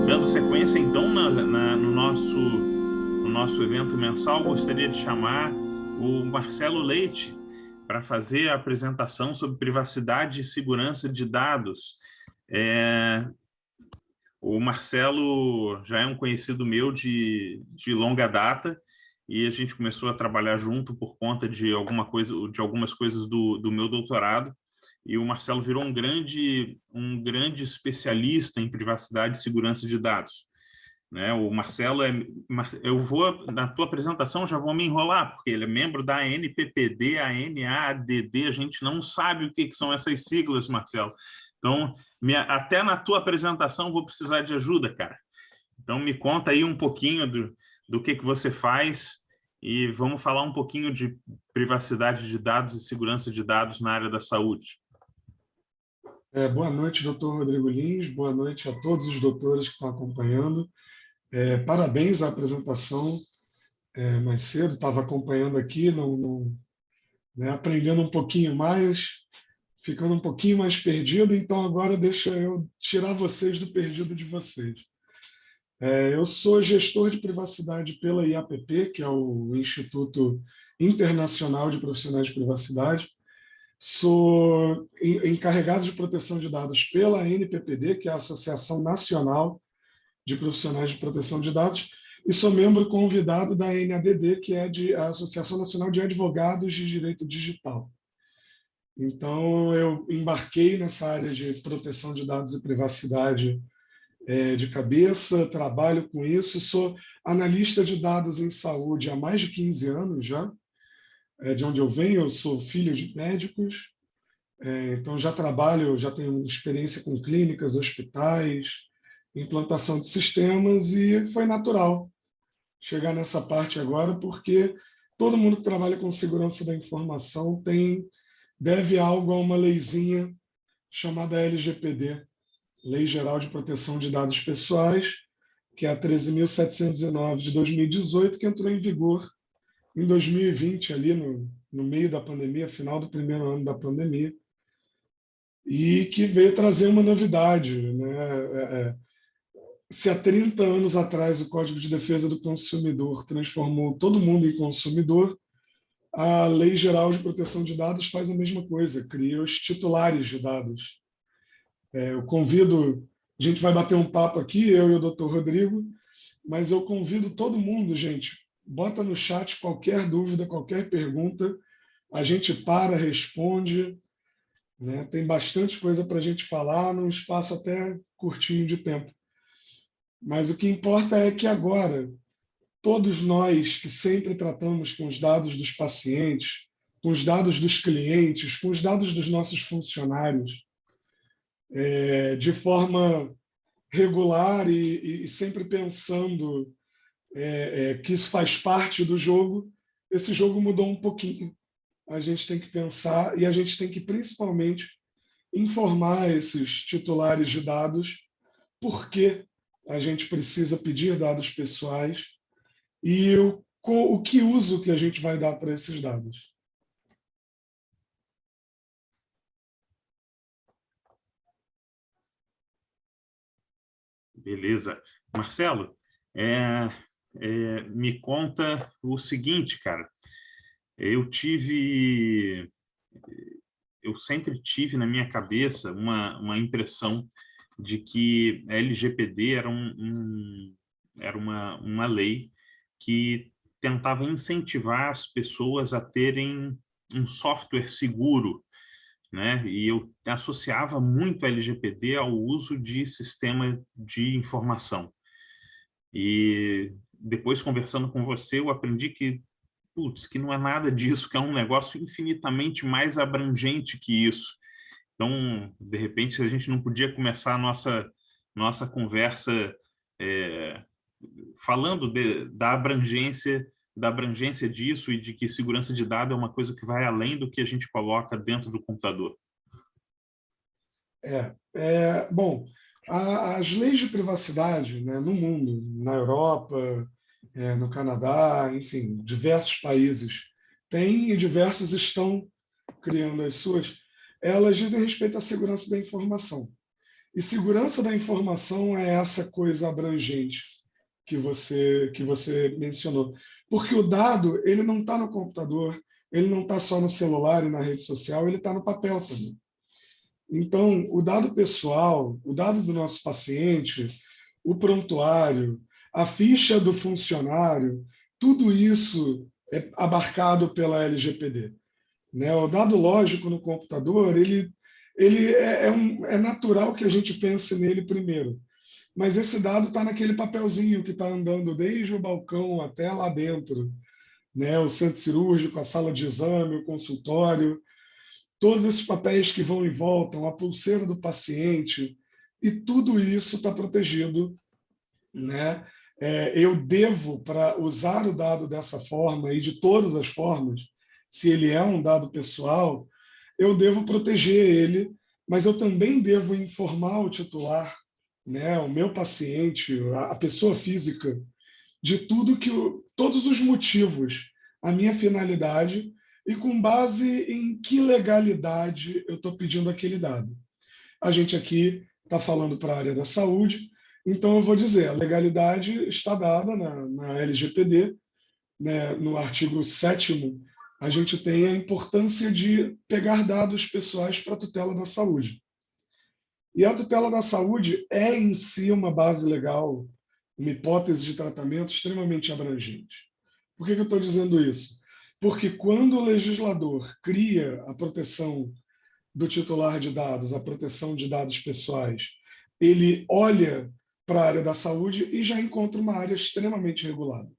Dando sequência, então, no nosso evento mensal, gostaria de chamar o Marcelo Leite para fazer a apresentação sobre privacidade e segurança de dados. O Marcelo já é um conhecido meu de longa data e a gente começou a trabalhar junto por conta de algumas coisas do meu doutorado. E o Marcelo virou um grande especialista em privacidade e segurança de dados, né? O Marcelo eu vou na tua apresentação já vou me enrolar porque ele é membro da ANPPD, ANADD, a gente não sabe o que são essas siglas, Marcelo. Então, até na tua apresentação vou precisar de ajuda, cara. Então, me conta aí um pouquinho do que você faz e vamos falar um pouquinho de privacidade de dados e segurança de dados na área da saúde. Boa noite, doutor Rodrigo Lins. Boa noite a todos os doutores que estão acompanhando. Parabéns à apresentação mais cedo. Estava acompanhando aqui, né, aprendendo um pouquinho mais, ficando um pouquinho mais perdido. Então, agora deixa eu tirar vocês do perdido de vocês. Eu sou gestor de privacidade pela IAPP, que é o Instituto Internacional de Profissionais de Privacidade. Sou encarregado de proteção de dados pela ANPPD, que é a Associação Nacional de Profissionais de Proteção de Dados, e sou membro convidado da ANADD, que é a Associação Nacional de Advogados de Direito Digital. Então, eu embarquei nessa área de proteção de dados e privacidade de cabeça, trabalho com isso, sou analista de dados em saúde há mais de 15 anos já, de onde eu venho, eu sou filho de médicos, então já tenho experiência com clínicas, hospitais, implantação de sistemas e foi natural chegar nessa parte agora, porque todo mundo que trabalha com segurança da informação deve algo a uma leizinha chamada LGPD, Lei Geral de Proteção de Dados Pessoais, que é a 13.709 de 2018, que entrou em vigor em 2020, ali no meio da pandemia, final do primeiro ano da pandemia, e que veio trazer uma novidade, né? Se há 30 anos atrás o Código de Defesa do Consumidor transformou todo mundo em consumidor, a Lei Geral de Proteção de Dados faz a mesma coisa, cria os titulares de dados. Eu convido, a gente vai bater um papo aqui, eu e o Dr. Rodrigo, mas eu convido todo mundo, gente, bota no chat qualquer dúvida, qualquer pergunta, a gente responde, né? Tem bastante coisa para a gente falar num espaço até curtinho de tempo. Mas o que importa é que agora, todos nós que sempre tratamos com os dados dos pacientes, com os dados dos clientes, com os dados dos nossos funcionários, de forma regular e sempre pensando que isso faz parte do jogo, esse jogo mudou um pouquinho. A gente tem que pensar e a gente tem que, principalmente, informar esses titulares de dados por que a gente precisa pedir dados pessoais e o que uso que a gente vai dar para esses dados. Beleza. Marcelo, me conta o seguinte, cara. Eu sempre tive na minha cabeça uma impressão de que a LGPD era uma lei que tentava incentivar as pessoas a terem um software seguro, né? E eu associava muito a LGPD ao uso de sistema de informação. E depois, conversando com você, eu aprendi que não é nada disso, que é um negócio infinitamente mais abrangente que isso. Então, de repente, a gente não podia começar a nossa conversa falando da abrangência disso e de que segurança de dados é uma coisa que vai além do que a gente coloca dentro do computador. Bom, as leis de privacidade, né, no mundo, na Europa, no Canadá, enfim, diversos países têm e diversos estão criando as suas, elas dizem respeito à segurança da informação. E segurança da informação é essa coisa abrangente que você mencionou. Porque o dado, ele não está no computador, ele não está só no celular e na rede social, ele está no papel também. Então, o dado pessoal, o dado do nosso paciente, o prontuário, a ficha do funcionário, tudo isso é abarcado pela LGPD. Né? O dado lógico no computador, é natural que a gente pense nele primeiro. Mas esse dado está naquele papelzinho que está andando desde o balcão até lá dentro, né? O centro cirúrgico, a sala de exame, o consultório, todos esses papéis que vão e voltam, a pulseira do paciente, e tudo isso está protegido, né? Eu devo, para usar o dado dessa forma e de todas as formas, se ele é um dado pessoal, eu devo proteger ele, mas eu também devo informar o titular, né, o meu paciente, a pessoa física, de tudo todos os motivos, a minha finalidade e com base em que legalidade eu estou pedindo aquele dado. A gente aqui está falando para a área da saúde, então eu vou dizer, a legalidade está dada na LGPD, né, no artigo 7º, a gente tem a importância de pegar dados pessoais para a tutela da saúde. E a tutela da saúde é em si uma base legal, uma hipótese de tratamento extremamente abrangente. Por que eu estou dizendo isso? Porque quando o legislador cria a proteção do titular de dados, a proteção de dados pessoais, ele olha para a área da saúde e já encontra uma área extremamente regulada.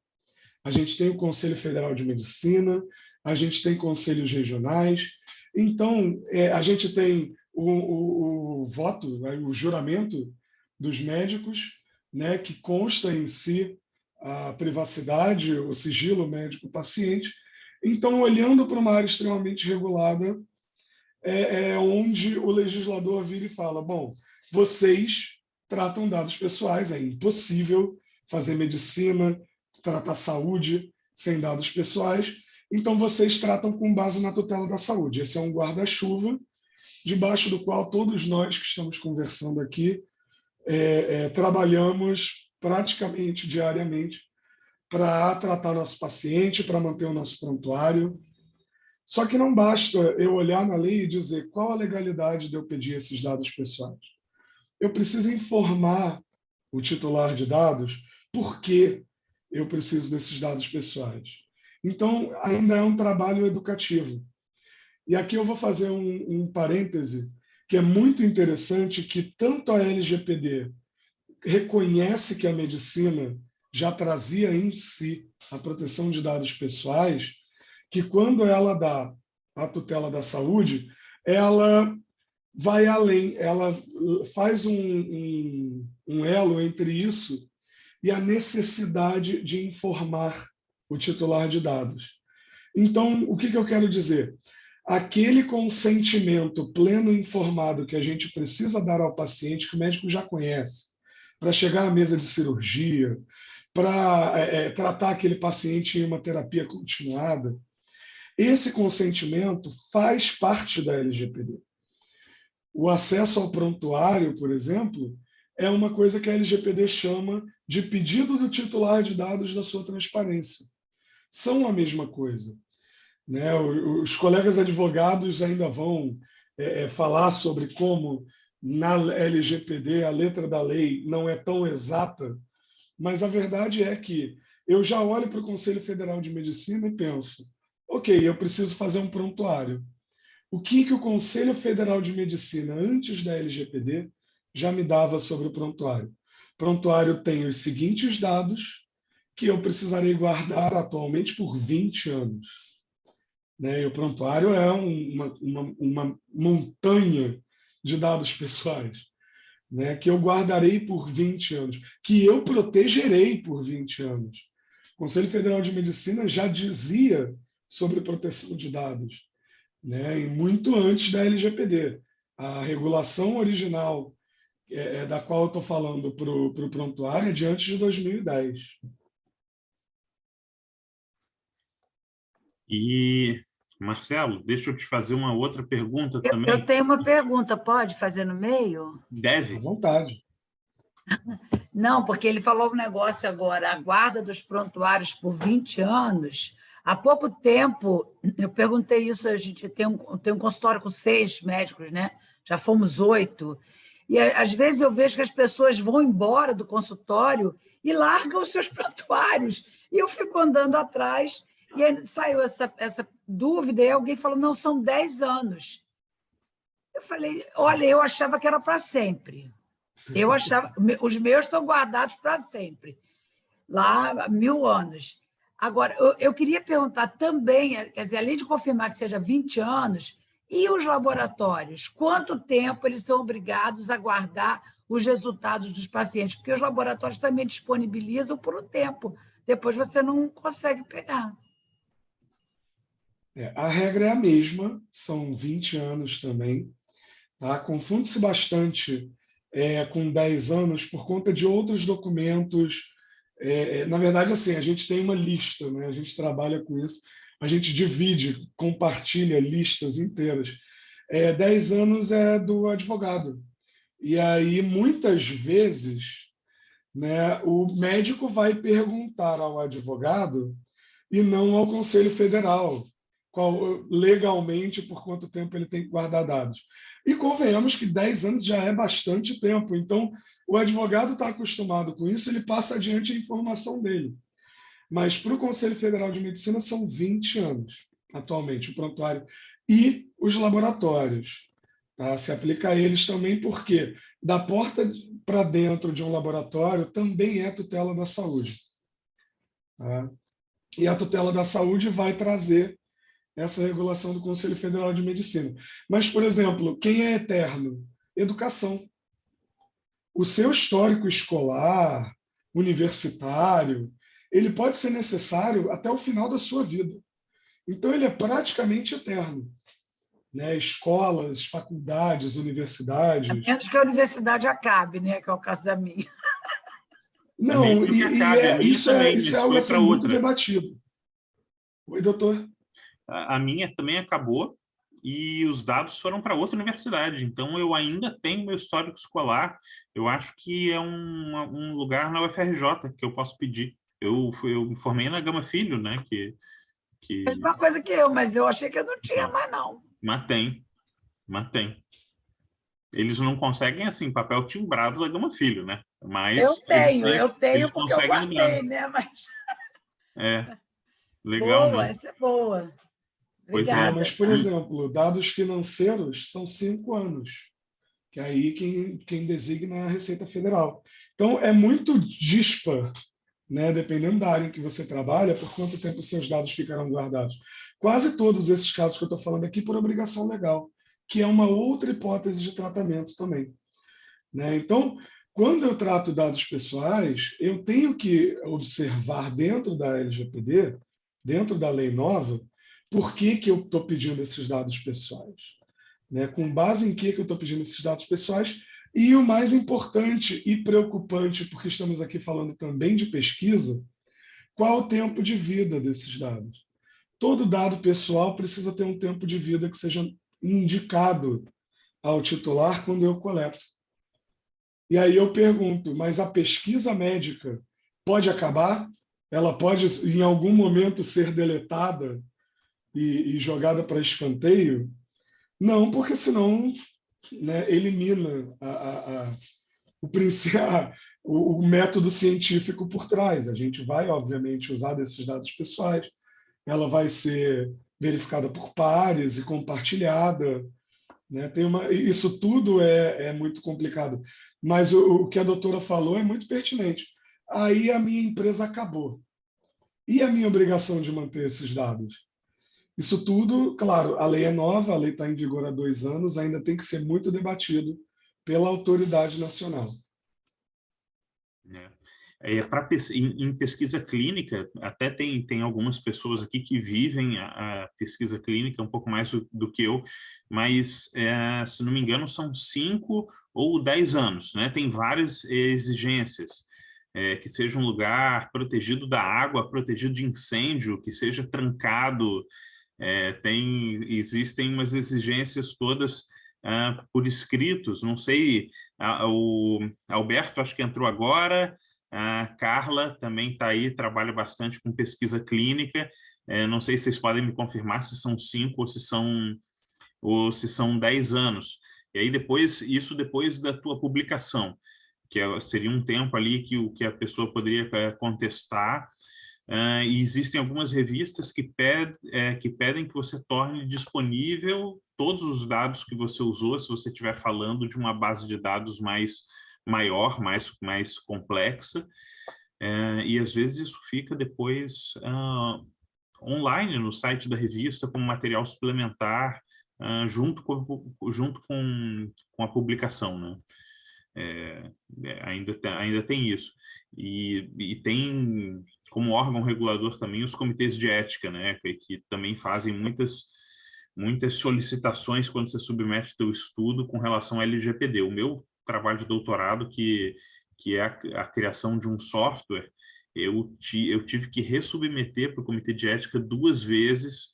A gente tem o Conselho Federal de Medicina, a gente tem conselhos regionais, então a gente tem o voto, o juramento dos médicos, né, que consta em si a privacidade, o sigilo médico-paciente. Então, olhando para uma área extremamente regulada, é onde o legislador vira e fala: bom, vocês tratam dados pessoais, é impossível fazer medicina, tratar saúde sem dados pessoais, então vocês tratam com base na tutela da saúde. Esse é um guarda-chuva debaixo do qual todos nós que estamos conversando aqui trabalhamos praticamente diariamente para tratar nosso paciente, para manter o nosso prontuário. Só que não basta eu olhar na lei e dizer qual a legalidade de eu pedir esses dados pessoais. Eu preciso informar o titular de dados por que eu preciso desses dados pessoais. Então, ainda é um trabalho educativo. E aqui eu vou fazer um parêntese que é muito interessante, que tanto a LGPD reconhece que a medicina já trazia em si a proteção de dados pessoais, que quando ela dá a tutela da saúde, ela vai além, ela faz um elo entre isso e a necessidade de informar o titular de dados. Então, o que eu quero dizer? Aquele consentimento pleno e informado que a gente precisa dar ao paciente, que o médico já conhece, para chegar à mesa de cirurgia, para tratar aquele paciente em uma terapia continuada, esse consentimento faz parte da LGPD. O acesso ao prontuário, por exemplo, é uma coisa que a LGPD chama de pedido do titular de dados da sua transparência. São a mesma coisa. Né? Os colegas advogados ainda vão falar sobre como na LGPD a letra da lei não é tão exata, mas a verdade é que eu já olho para o Conselho Federal de Medicina e penso: ok, eu preciso fazer um prontuário. O que o Conselho Federal de Medicina, antes da LGPD, já me dava sobre o prontuário? O prontuário tem os seguintes dados que eu precisarei guardar atualmente por 20 anos. Né? E o prontuário é uma montanha de dados pessoais, né? Que eu guardarei por 20 anos, que eu protegerei por 20 anos. O Conselho Federal de Medicina já dizia sobre proteção de dados, né? E muito antes da LGPD. A regulação original da qual eu estou falando para o prontuário é de antes de 2010. E Marcelo, deixa eu te fazer uma outra pergunta também. Eu tenho uma pergunta, pode fazer no meio? Deve. À vontade. Não, porque ele falou um negócio agora, a guarda dos prontuários por 20 anos. Há pouco tempo, eu perguntei isso, a gente tem um consultório com 6 médicos, né? Já fomos 8. E às vezes eu vejo que as pessoas vão embora do consultório e largam os seus prontuários. E eu fico andando atrás, e aí saiu essa dúvida, e alguém falou, não, são 10 anos. Eu falei, olha, eu achava que era para sempre. Eu achava, os meus estão guardados para sempre, lá há 1000 anos. Agora, eu queria perguntar também, quer dizer, além de confirmar que seja 20 anos, e os laboratórios? Quanto tempo eles são obrigados a guardar os resultados dos pacientes? Porque os laboratórios também disponibilizam por um tempo, depois você não consegue pegar. A regra é a mesma, são 20 anos também. Tá? Confunde-se bastante com 10 anos por conta de outros documentos. Na verdade, assim, a gente tem uma lista, né? A gente trabalha com isso, a gente divide, compartilha listas inteiras. 10 anos é do advogado. E aí, muitas vezes, né, o médico vai perguntar ao advogado e não ao Conselho Federal, legalmente, por quanto tempo ele tem que guardar dados. E convenhamos que 10 anos já é bastante tempo, então o advogado está acostumado com isso, ele passa adiante a informação dele. Mas para o Conselho Federal de Medicina são 20 anos, atualmente, o prontuário. E os laboratórios. Tá? Se aplica a eles também, porque da porta para dentro de um laboratório também é tutela da saúde. Tá? E a tutela da saúde vai trazer essa regulação do Conselho Federal de Medicina. Mas, por exemplo, quem é eterno? Educação. O seu histórico escolar, universitário, ele pode ser necessário até o final da sua vida. Então, ele é praticamente eterno. Né? Escolas, faculdades, universidades... A menos que a universidade acabe, né? Que é o caso da minha. Não, isso é algo assim, muito outra. debatido. Oi, doutor? A minha também acabou e os dados foram para outra universidade. Então, eu ainda tenho meu histórico escolar. Eu acho que é um lugar na UFRJ que eu posso pedir. Eu me formei na Gama Filho, né? Mesma coisa que eu, mas eu achei que eu não tinha mais, não. Mas tem. Eles não conseguem, assim, papel timbrado da Gama Filho, né? Mas eu tenho eles porque eu guardei, né? Mas... legal, boa, né? Essa é boa. Pois Obrigada. Mas, por exemplo, dados financeiros são 5 anos, que é aí quem designa é a Receita Federal. Então, é muito dispar, né, dependendo da área em que você trabalha, por quanto tempo os seus dados ficarão guardados. Quase todos esses casos que eu estou falando aqui por obrigação legal, que é uma outra hipótese de tratamento também. Né? Então, quando eu trato dados pessoais, eu tenho que observar dentro da LGPD, dentro da lei nova, por que eu estou pedindo esses dados pessoais. Né? Com base em que eu estou pedindo esses dados pessoais. E o mais importante e preocupante, porque estamos aqui falando também de pesquisa, qual o tempo de vida desses dados? Todo dado pessoal precisa ter um tempo de vida que seja indicado ao titular quando eu coleto. E aí eu pergunto, mas a pesquisa médica pode acabar? Ela pode, em algum momento, ser deletada e jogada para escanteio? Não, porque senão, né, elimina o método científico por trás. A gente vai, obviamente, usar desses dados pessoais, ela vai ser verificada por pares e compartilhada. Né? Isso tudo é muito complicado. Mas o que a doutora falou é muito pertinente. Aí a minha empresa acabou. E a minha obrigação de manter esses dados? Isso tudo, claro, a lei é nova, a lei está em vigor há 2 anos, ainda tem que ser muito debatido pela autoridade nacional. Em pesquisa clínica, até tem algumas pessoas aqui que vivem a pesquisa clínica um pouco mais do que eu, mas, se não me engano, são 5 ou 10 anos, né? Tem várias exigências, que seja um lugar protegido da água, protegido de incêndio, que seja trancado, Existem umas exigências todas por escritos, não sei, o Alberto acho que entrou agora, a Carla também está aí, trabalha bastante com pesquisa clínica, não sei se vocês podem me confirmar se são 5 ou se são 10 anos. E aí depois da tua publicação, seria um tempo ali que a pessoa poderia contestar. E existem algumas revistas que pedem que você torne disponível todos os dados que você usou, se você estiver falando de uma base de dados maior, mais complexa, e às vezes isso fica depois online no site da revista como material suplementar, junto com a publicação, né? Ainda tem isso. E tem como órgão regulador também os comitês de ética, né, que também fazem muitas solicitações quando você submete o teu estudo com relação ao LGPD. O meu trabalho de doutorado, que é a criação de um software, eu tive que ressubmeter para o comitê de ética 2 vezes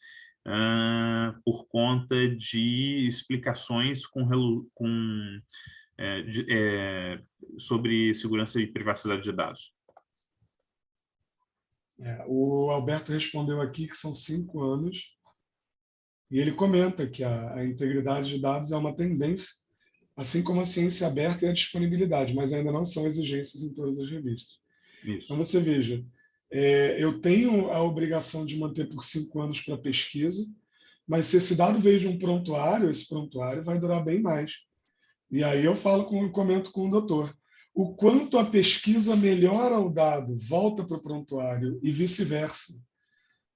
por conta de explicações sobre segurança e privacidade de dados. O Alberto respondeu aqui que são 5 anos, e ele comenta que a integridade de dados é uma tendência, assim como a ciência aberta e a disponibilidade, mas ainda não são exigências em todas as revistas. Isso. Então, você veja, eu tenho a obrigação de manter por 5 anos para pesquisa, mas se esse dado veio de um prontuário, esse prontuário vai durar bem mais. E aí eu comento com o doutor. O quanto a pesquisa melhora o dado, volta para o prontuário e vice-versa.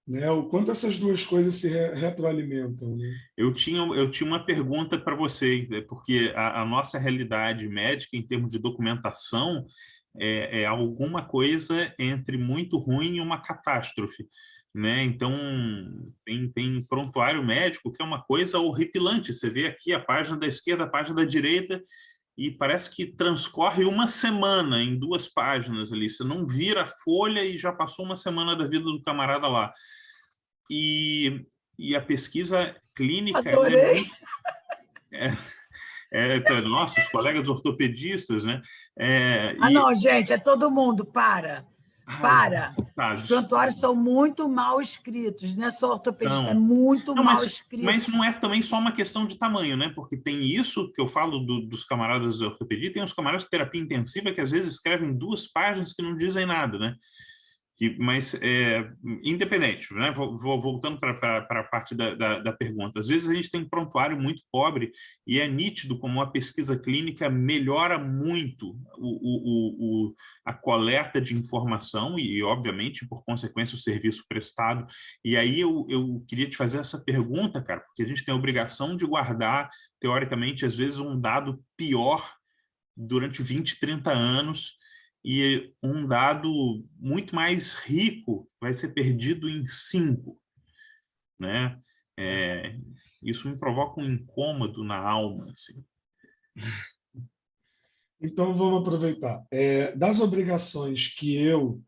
Né? O quanto essas duas coisas se retroalimentam. Né? Eu tinha uma pergunta para você, porque a nossa realidade médica, em termos de documentação, é alguma coisa entre muito ruim e uma catástrofe. Né? Então, tem prontuário médico que é uma coisa horripilante. Você vê aqui a página da esquerda, a página da direita, e parece que transcorre uma semana em 2 páginas ali. Você não vira a folha e já passou uma semana da vida do camarada lá. E a pesquisa clínica... Adorei! Nossos colegas ortopedistas, né? Não, gente, é todo mundo, para. Os prontuários são muito mal escritos, não é só ortopedista, é muito mal escrito. Mas não é também só uma questão de tamanho, né? Porque tem isso que eu falo dos camaradas de ortopedia, tem os camaradas de terapia intensiva que às vezes escrevem 2 páginas que não dizem nada, né? Mas, independente, né? Voltando para a parte da pergunta, às vezes a gente tem um prontuário muito pobre e é nítido como a pesquisa clínica melhora muito a coleta de informação e, obviamente, por consequência, o serviço prestado. E aí eu queria te fazer essa pergunta, cara, porque a gente tem a obrigação de guardar, teoricamente, às vezes, um dado pior durante 20, 30 anos, e um dado muito mais rico vai ser perdido em 5, né? Isso me provoca um incômodo na alma, assim. Então, vamos aproveitar. Das obrigações que eu,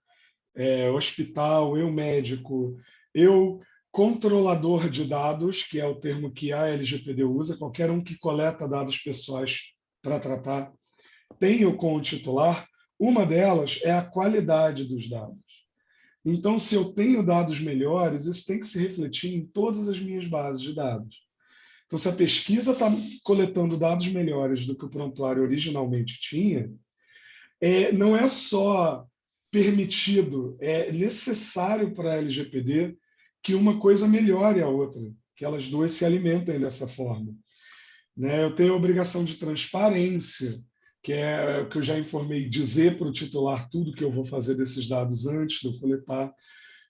hospital, eu médico, eu controlador de dados, que é o termo que a LGPD usa, qualquer um que coleta dados pessoais para tratar, tenho com o titular. Uma delas é a qualidade dos dados. Então, se eu tenho dados melhores, isso tem que se refletir em todas as minhas bases de dados. Então, se a pesquisa está coletando dados melhores do que o prontuário originalmente tinha, não é só permitido, é necessário para a LGPD que uma coisa melhore a outra, que elas duas se alimentem dessa forma. Né? Eu tenho a obrigação de transparência, que é o que eu já informei, dizer para o titular tudo que eu vou fazer desses dados antes de eu coletar.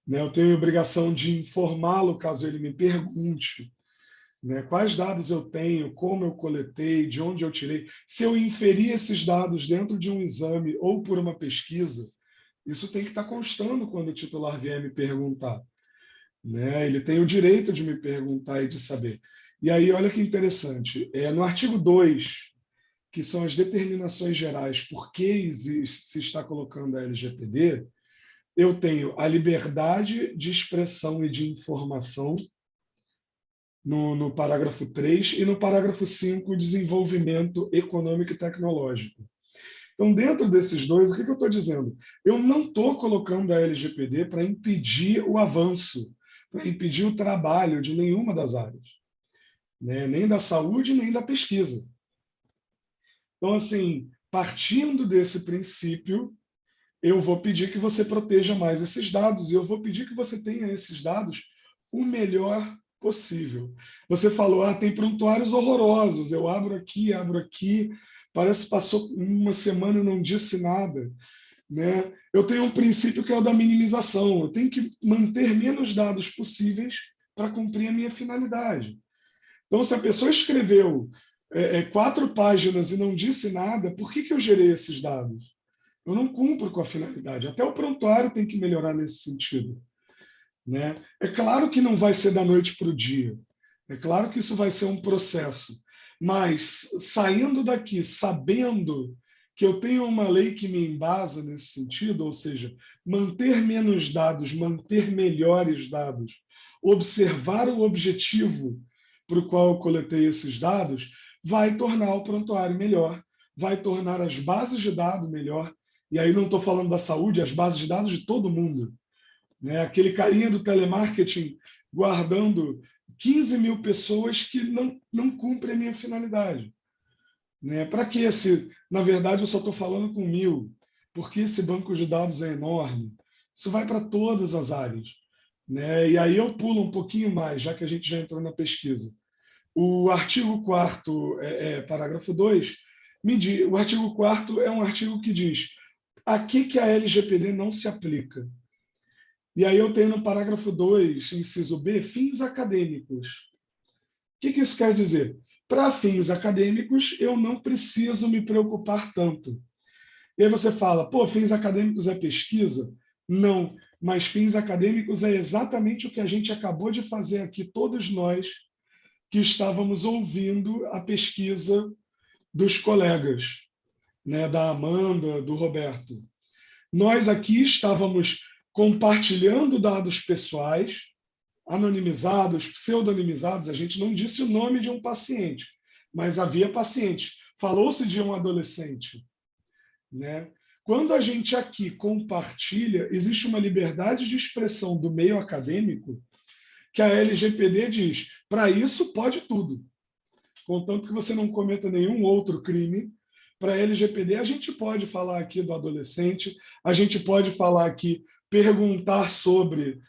Né? Eu tenho a obrigação de informá-lo caso ele me pergunte, né? Quais dados eu tenho, como eu coletei, de onde eu tirei. Se eu inferi esses dados dentro de um exame ou por uma pesquisa, isso tem que estar constando quando o titular vier me perguntar. Né? Ele tem o direito de me perguntar e de saber. E aí, olha que interessante, no artigo 2, que são as determinações gerais por que se está colocando a LGPD, eu tenho a liberdade de expressão e de informação, no parágrafo 3, e no parágrafo 5, desenvolvimento econômico e tecnológico. Então, dentro desses dois, o que eu estou dizendo? Eu não estou colocando a LGPD para impedir o avanço, para impedir o trabalho de nenhuma das áreas, né? Nem da saúde, nem da pesquisa. Então, assim, partindo desse princípio, eu vou pedir que você proteja mais esses dados e eu vou pedir que você tenha esses dados o melhor possível. Você falou, tem prontuários horrorosos, eu abro aqui, parece que passou uma semana e não disse nada, né? Eu tenho um princípio que é o da minimização, eu tenho que manter menos dados possíveis para cumprir a minha finalidade. Então, se a pessoa escreveu 4 páginas e não disse nada, por que eu gerei esses dados? Eu não cumpro com a finalidade. Até o prontuário tem que melhorar nesse sentido, né? É claro que não vai ser da noite para o dia. É claro que isso vai ser um processo. Mas, saindo daqui, sabendo que eu tenho uma lei que me embasa nesse sentido, ou seja, manter menos dados, manter melhores dados, observar o objetivo para o qual eu coletei esses dados, vai tornar o prontuário melhor, vai tornar as bases de dados melhor. E aí não estou falando da saúde, as bases de dados de todo mundo, né? Aquele carinha do telemarketing guardando 15 mil pessoas que não cumprem a minha finalidade, né? Para que na verdade, eu só estou falando com 1.000, porque esse banco de dados é enorme. Isso vai para todas as áreas, né? E aí eu pulo um pouquinho mais, já que a gente já entrou na pesquisa. O artigo 4º, parágrafo 2, o artigo 4º é um artigo que diz a que a LGPD não se aplica. E aí eu tenho no parágrafo 2, inciso B, fins acadêmicos. O que isso quer dizer? Para fins acadêmicos, eu não preciso me preocupar tanto. E aí você fala, fins acadêmicos é pesquisa? Não, mas fins acadêmicos é exatamente o que a gente acabou de fazer aqui, todos nós que estávamos ouvindo a pesquisa dos colegas, né, da Amanda, do Roberto. Nós aqui estávamos compartilhando dados pessoais, anonimizados, pseudonimizados, a gente não disse o nome de um paciente, mas havia pacientes. Falou-se de um adolescente, né? Quando a gente aqui compartilha, existe uma liberdade de expressão do meio acadêmico que a LGPD diz, para isso pode tudo. Contanto que você não cometa nenhum outro crime, para a LGPD a gente pode falar aqui do adolescente, a gente pode falar aqui, perguntar sobre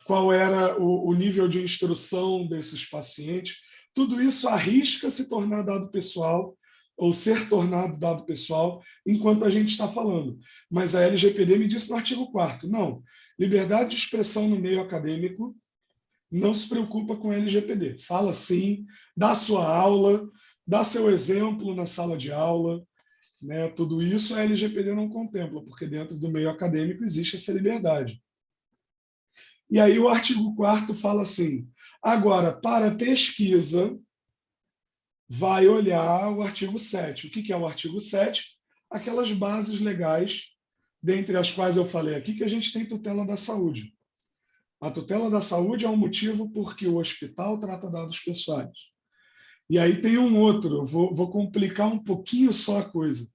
qual era o nível de instrução desses pacientes. Tudo isso arrisca se tornar dado pessoal ou ser tornado dado pessoal enquanto a gente está falando. Mas a LGPD me disse no artigo 4º, não, liberdade de expressão no meio acadêmico, não se preocupa com a LGPD. Fala sim, dá sua aula, dá seu exemplo na sala de aula, né? Tudo isso a LGPD não contempla, porque dentro do meio acadêmico existe essa liberdade. E aí o artigo 4º fala assim, agora, para pesquisa, vai olhar o artigo 7º. O que é o artigo 7º? Aquelas bases legais, dentre as quais eu falei aqui, que a gente tem tutela da saúde. A tutela da saúde é um motivo porque o hospital trata dados pessoais. E aí tem um outro, vou complicar um pouquinho só a coisa.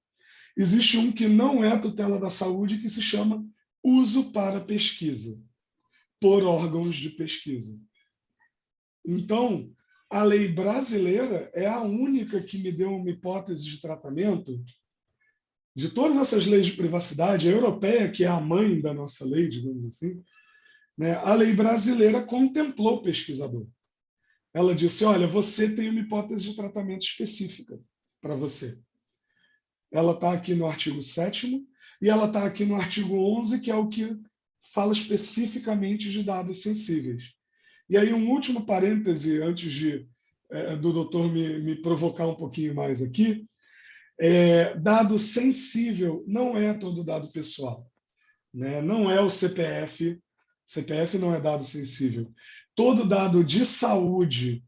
Existe um que não é a tutela da saúde, que se chama uso para pesquisa, por órgãos de pesquisa. Então, a lei brasileira é a única que me deu uma hipótese de tratamento. De todas essas leis de privacidade, a europeia, que é a mãe da nossa lei, digamos assim, né, a lei brasileira contemplou o pesquisador. Ela disse, olha, você tem uma hipótese de tratamento específica para você. Ela está aqui no artigo 7º e ela está aqui no artigo 11, que é o que fala especificamente de dados sensíveis. E aí um último parêntese, antes do doutor me provocar um pouquinho mais aqui, dado sensível não é todo dado pessoal, né? Não é o CPF, CPF não é dado sensível. Todo dado de saúde,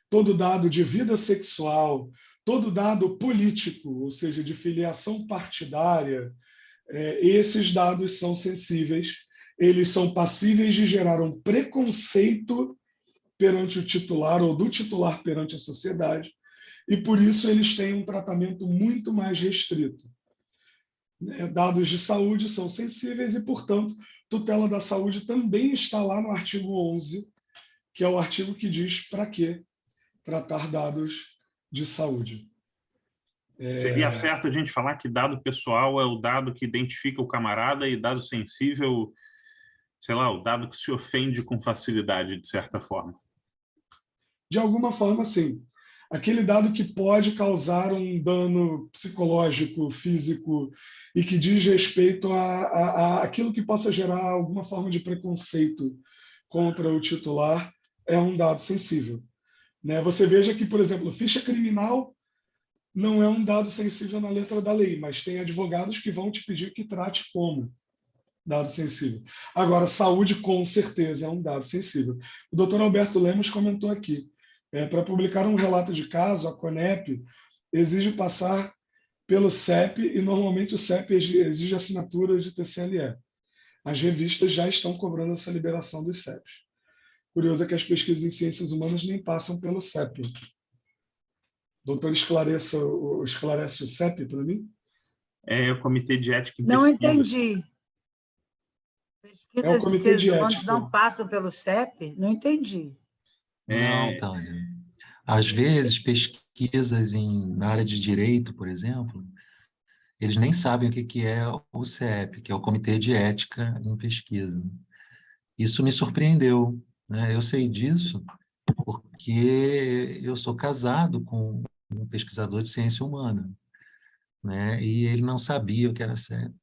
todo dado de vida sexual, todo dado político, ou seja, de filiação partidária, esses dados são sensíveis, eles são passíveis de gerar um preconceito perante o titular ou do titular perante a sociedade, e por isso eles têm um tratamento muito mais restrito. Dados de saúde são sensíveis e, portanto, tutela da saúde também está lá no artigo 11, que é o artigo que diz para que tratar dados de saúde. Seria certo a gente falar que dado pessoal é o dado que identifica o camarada e dado sensível, sei lá, o dado que se ofende com facilidade, de certa forma. De alguma forma, sim. Aquele dado que pode causar um dano psicológico, físico, e que diz respeito a aquilo que possa gerar alguma forma de preconceito contra o titular, é um dado sensível. Você veja que, por exemplo, ficha criminal não é um dado sensível na letra da lei, mas tem advogados que vão te pedir que trate como dado sensível. Agora, saúde, com certeza, é um dado sensível. O doutor Alberto Lemos comentou aqui, para publicar um relato de caso, a CONEP exige passar pelo CEP e, normalmente, o CEP exige assinatura de TCLE. As revistas já estão cobrando essa liberação dos CEPs. Curioso é que as pesquisas em ciências humanas nem passam pelo CEP. Doutor, esclarece o CEP para mim? É o Comitê de Ética em Não Pesquisa. entendi. É o Comitê de Ética. Não passam pelo CEP? Não entendi. Não, Tânia. Às vezes, pesquisas na área de direito, por exemplo, eles nem sabem o que é o CEP, que é o Comitê de Ética em Pesquisa. Isso me surpreendeu, né? Eu sei disso porque eu sou casado com um pesquisador de ciência humana, né? E ele não sabia o que era CEP.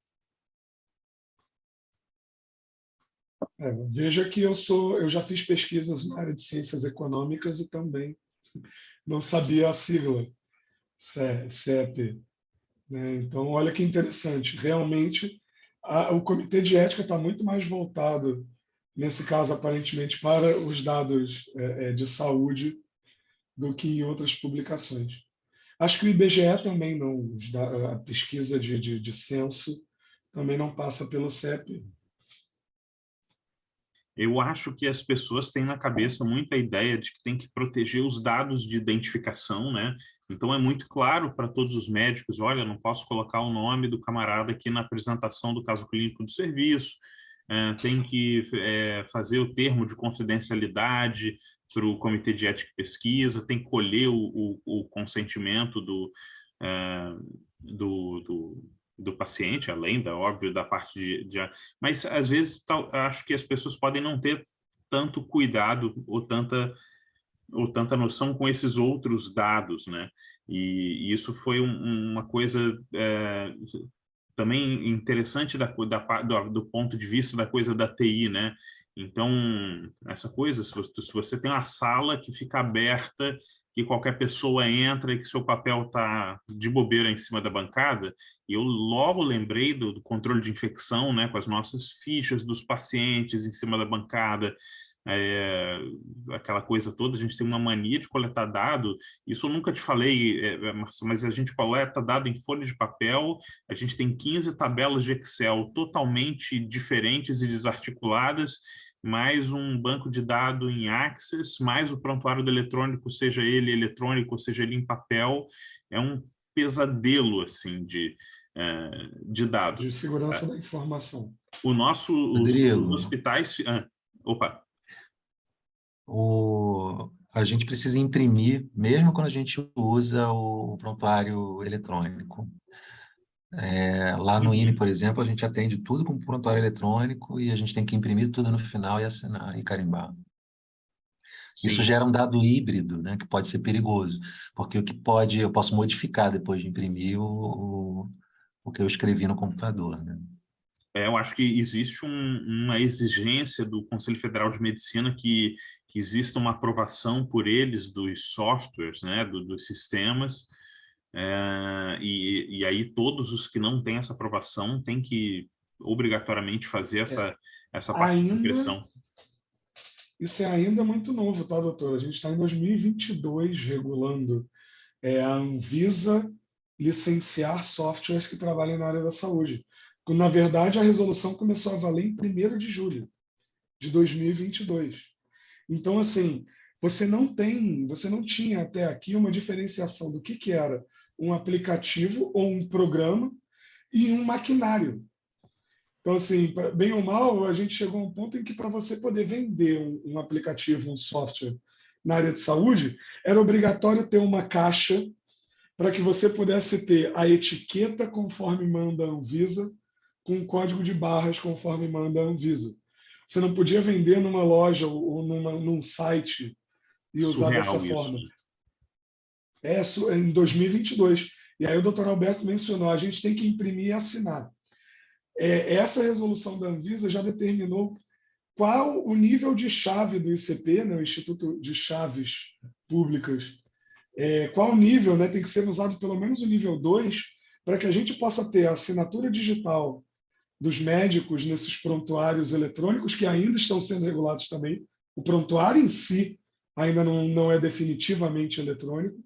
Veja que eu já fiz pesquisas na área de ciências econômicas e também não sabia a sigla CEP. Então, olha que interessante. Realmente, o Comitê de Ética está muito mais voltado, nesse caso, aparentemente, para os dados de saúde do que em outras publicações. Acho que o IBGE também não, a pesquisa de censo também não passa pelo CEP. Eu acho que as pessoas têm na cabeça muita ideia de que tem que proteger os dados de identificação, né? Então é muito claro para todos os médicos, olha, não posso colocar o nome do camarada aqui na apresentação do caso clínico do serviço, tem que fazer o termo de confidencialidade para o Comitê de Ética e Pesquisa, tem que colher o consentimento do paciente, além óbvio, da parte Mas, às vezes, acho que as pessoas podem não ter tanto cuidado ou tanta noção com esses outros dados, né? E isso foi uma coisa também interessante do ponto de vista da coisa da TI, né? Então, essa coisa, se você tem uma sala que fica aberta, que qualquer pessoa entra e que seu papel está de bobeira em cima da bancada, e eu logo lembrei do controle de infecção, né, com as nossas fichas dos pacientes em cima da bancada, aquela coisa toda. A gente tem uma mania de coletar dado, isso eu nunca te falei, mas a gente coleta dado em folha de papel, a gente tem 15 tabelas de Excel totalmente diferentes e desarticuladas, mais um banco de dados em Access, mais o prontuário do eletrônico, seja ele eletrônico, seja ele em papel, é um pesadelo, assim, de dados. De segurança da informação. Os hospitais... opa! A gente precisa imprimir, mesmo quando a gente usa o prontuário eletrônico. Lá no IME, por exemplo, a gente atende tudo com prontuário eletrônico e a gente tem que imprimir tudo no final e assinar e carimbar. Sim. Isso gera um dado híbrido, né, que pode ser perigoso, porque eu posso modificar depois de imprimir o que eu escrevi no computador, né? Eu acho que existe uma exigência do Conselho Federal de Medicina que exista uma aprovação por eles dos softwares, né, dos sistemas, e aí todos os que não têm essa aprovação têm que obrigatoriamente fazer essa parte de impressão. Isso é ainda muito novo, tá, doutor? A gente está em 2022 regulando a Anvisa licenciar softwares que trabalhem na área da saúde. Na verdade, a resolução começou a valer em 1º de julho de 2022. Então, assim, você não tinha até aqui uma diferenciação do que era um aplicativo ou um programa e um maquinário. Então, assim, bem ou mal, a gente chegou a um ponto em que, para você poder vender um aplicativo, um software na área de saúde, era obrigatório ter uma caixa para que você pudesse ter a etiqueta conforme manda a Anvisa, com um código de barras conforme manda a Anvisa. Você não podia vender numa loja ou num site e usar dessa Surreal isso. forma. Em 2022. E aí o doutor Alberto mencionou, a gente tem que imprimir e assinar. Essa resolução da Anvisa já determinou qual o nível de chave do ICP, né, o Instituto de Chaves Públicas, qual nível, né, tem que ser usado pelo menos o nível 2, para que a gente possa ter a assinatura digital dos médicos nesses prontuários eletrônicos, que ainda estão sendo regulados também. O prontuário em si ainda não é definitivamente eletrônico,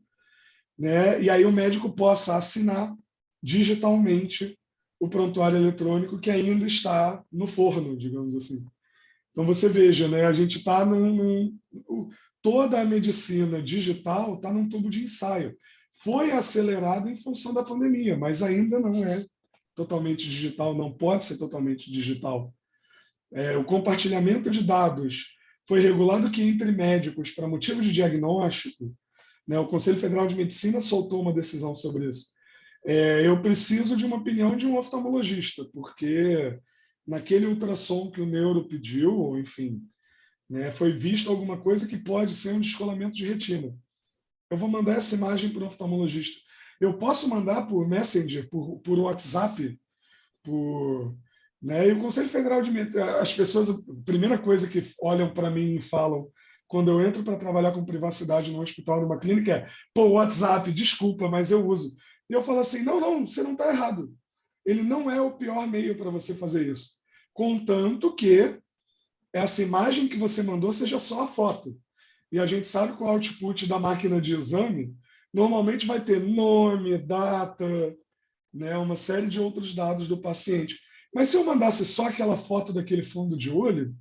né? E aí o médico possa assinar digitalmente o prontuário eletrônico que ainda está no forno, digamos assim. Então você veja, né? A gente está toda a medicina digital está num tubo de ensaio. Foi acelerado em função da pandemia, mas ainda não é totalmente digital, não pode ser totalmente digital. O compartilhamento de dados foi regulado que entre médicos para motivo de diagnóstico, né, o Conselho Federal de Medicina soltou uma decisão sobre isso. Eu preciso de uma opinião de um oftalmologista, porque naquele ultrassom que o neuro pediu, ou enfim, né, foi visto alguma coisa que pode ser um descolamento de retina. Eu vou mandar essa imagem para o oftalmologista. Eu posso mandar por Messenger, por WhatsApp, né? E o Conselho Federal de Medicina, as pessoas, a primeira coisa que olham para mim e falam quando eu entro para trabalhar com privacidade no hospital, numa clínica, pô, WhatsApp, desculpa, mas eu uso. E eu falo assim, não, você não está errado. Ele não é o pior meio para você fazer isso. Contanto que essa imagem que você mandou seja só a foto. E a gente sabe que o output da máquina de exame normalmente vai ter nome, data, né, uma série de outros dados do paciente. Mas se eu mandasse só aquela foto daquele fundo de olho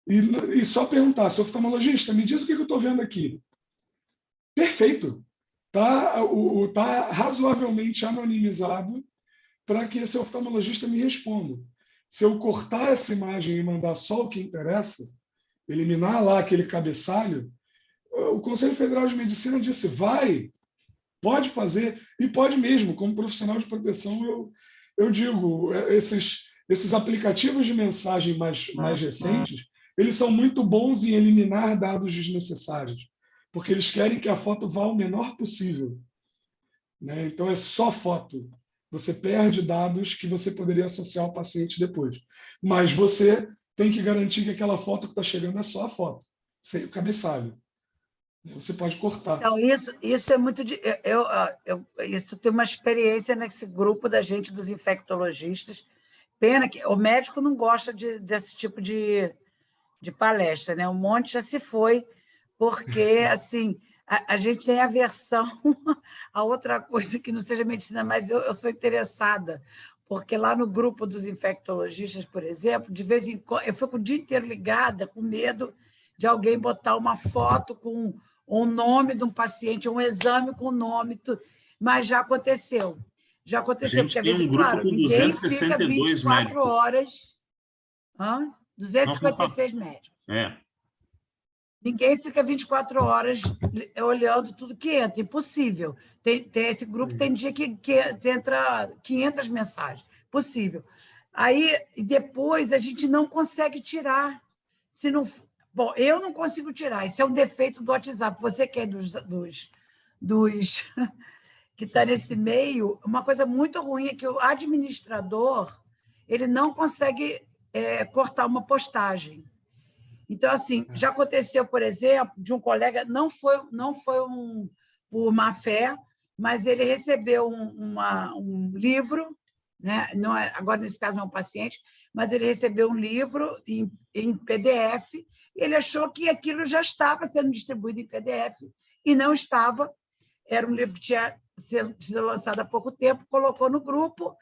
e só perguntasse, oftalmologista, me diz o que eu estou vendo aqui. Perfeito. Tá razoavelmente anonimizado para que esse oftalmologista me responda. Se eu cortar essa imagem e mandar só o que interessa, eliminar lá aquele cabeçalho, o Conselho Federal de Medicina disse, pode fazer, e pode mesmo, como profissional de proteção, eu digo, esses aplicativos de mensagem mais recentes, eles são muito bons em eliminar dados desnecessários, porque eles querem que a foto vá o menor possível, né? Então, é só foto. Você perde dados que você poderia associar ao paciente depois. Mas você tem que garantir que aquela foto que está chegando é só a foto, sem o cabeçalho. Você pode cortar. Então, isso é muito... Isso tem uma experiência nesse grupo da gente, dos infectologistas. Pena que o médico não gosta desse tipo de palestra, né? Um monte já se foi, porque assim, a gente tem aversão a outra coisa que não seja medicina, mas eu sou interessada, porque lá no grupo dos infectologistas, por exemplo, de vez em quando, eu fico o dia inteiro ligada, com medo de alguém botar uma foto com o nome de um paciente, um exame com o nome, mas já aconteceu. Já aconteceu, porque às vezes, claro, com ninguém fica 262 24 médicos. horas... 256 médicos. Ninguém fica 24 horas olhando tudo que entra, impossível. Esse grupo Sim. Tem dia que entra 500 mensagens, possível. Aí, depois, a gente não consegue tirar. Se não, bom, eu não consigo tirar, isso é um defeito do WhatsApp. Você que é dos que está nesse meio, uma coisa muito ruim é que o administrador ele não consegue cortar uma postagem. Então, assim, já aconteceu, por exemplo, de um colega, não foi por má fé, mas ele recebeu um livro, né? Não é, agora, nesse caso, não é um paciente, mas ele recebeu um livro em PDF, e ele achou que aquilo já estava sendo distribuído em PDF, e não estava. Era um livro que tinha sido lançado há pouco tempo, colocou no grupo,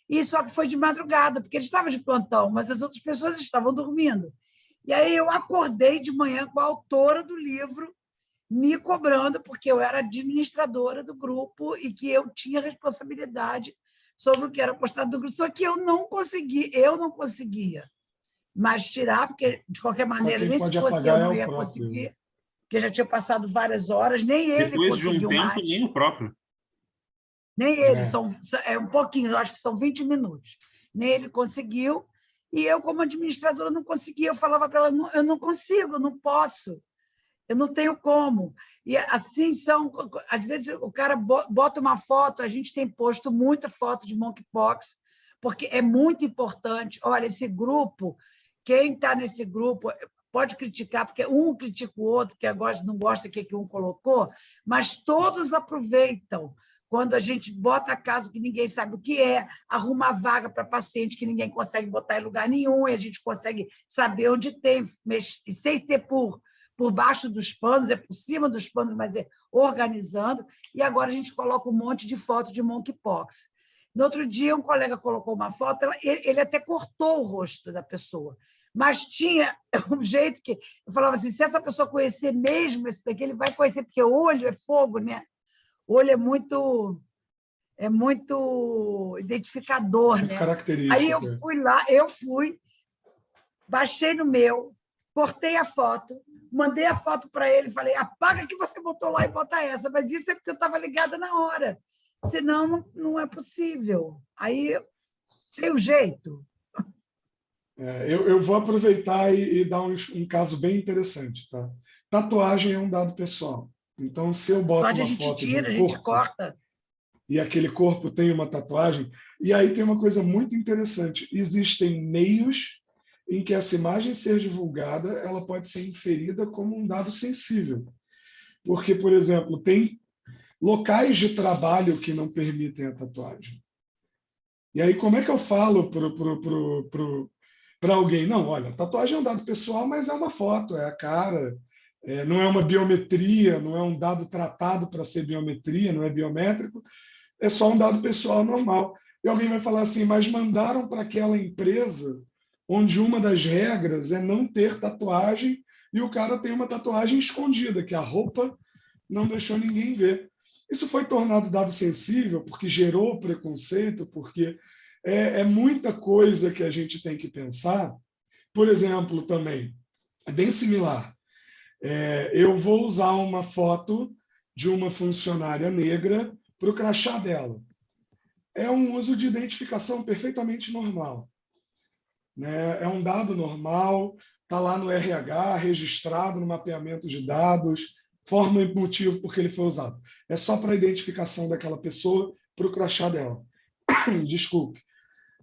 e só que foi de madrugada, porque ele estava de plantão, mas as outras pessoas estavam dormindo. E aí eu acordei de manhã com a autora do livro me cobrando, porque eu era administradora do grupo e que eu tinha responsabilidade sobre o que era postado do grupo, só que eu não conseguia mais tirar, porque, de qualquer maneira, nem se fosse eu não ia conseguir, porque já tinha passado várias horas, nem ele Depois de um conseguiu tempo, mais. nem o próprio. Nem ele, é um pouquinho, eu acho que são 20 minutos. Nem ele conseguiu, e eu, como administradora, não conseguia. Eu falava para ela, eu não consigo, eu não posso, eu não tenho como. E assim às vezes o cara bota uma foto, a gente tem posto muita foto de monkeypox, porque é muito importante. Olha, esse grupo, quem está nesse grupo pode criticar, porque um critica o outro, porque não gosta do que um colocou, mas todos aproveitam. Quando a gente bota caso que ninguém sabe o que é, arruma vaga para paciente que ninguém consegue botar em lugar nenhum, e a gente consegue saber onde tem, sem ser por baixo dos panos, é por cima dos panos, mas é organizando. E agora a gente coloca um monte de foto de monkeypox. No outro dia, um colega colocou uma foto, ele até cortou o rosto da pessoa, mas tinha um jeito que eu falava assim, se essa pessoa conhecer mesmo esse daqui, ele vai conhecer, porque o olho é fogo, né? O olho é muito identificador, muito, né? Característico. Aí eu fui, baixei no meu, cortei a foto, mandei a foto para ele, falei, apaga que você botou lá e bota essa, mas isso é porque eu estava ligada na hora, senão não é possível. Aí tem um jeito. Eu vou aproveitar e dar um caso bem interessante. Tá? Tatuagem é um dado pessoal. Então, se eu boto uma foto de um corpo, a gente corta, e aquele corpo tem uma tatuagem, e aí tem uma coisa muito interessante. Existem meios em que essa imagem ser divulgada, ela pode ser inferida como um dado sensível. Porque, por exemplo, tem locais de trabalho que não permitem a tatuagem. E aí, como é que eu falo para alguém? Não, olha, tatuagem é um dado pessoal, mas é uma foto, é a cara, não é uma biometria, não é um dado tratado para ser biometria, não é biométrico, é só um dado pessoal normal. E alguém vai falar assim, mas mandaram para aquela empresa onde uma das regras é não ter tatuagem e o cara tem uma tatuagem escondida, que a roupa não deixou ninguém ver. Isso foi tornado dado sensível porque gerou preconceito, porque é muita coisa que a gente tem que pensar. Por exemplo, também, é bem similar. Eu vou usar uma foto de uma funcionária negra para o crachá dela. É um uso de identificação perfeitamente normal. Né? É um dado normal, está lá no RH, registrado no mapeamento de dados, forma e motivo por que ele foi usado. É só para a identificação daquela pessoa para o crachá dela. Desculpe.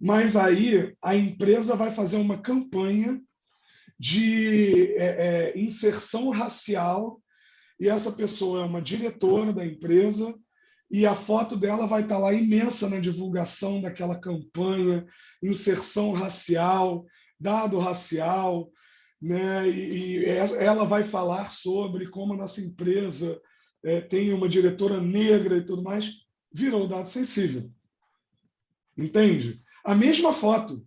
Mas aí a empresa vai fazer uma campanha de inserção racial e essa pessoa é uma diretora da empresa e a foto dela vai estar lá imensa na divulgação daquela campanha, inserção racial, dado racial, né? E ela vai falar sobre como a nossa empresa tem uma diretora negra e tudo mais, virou dado sensível. Entende? A mesma foto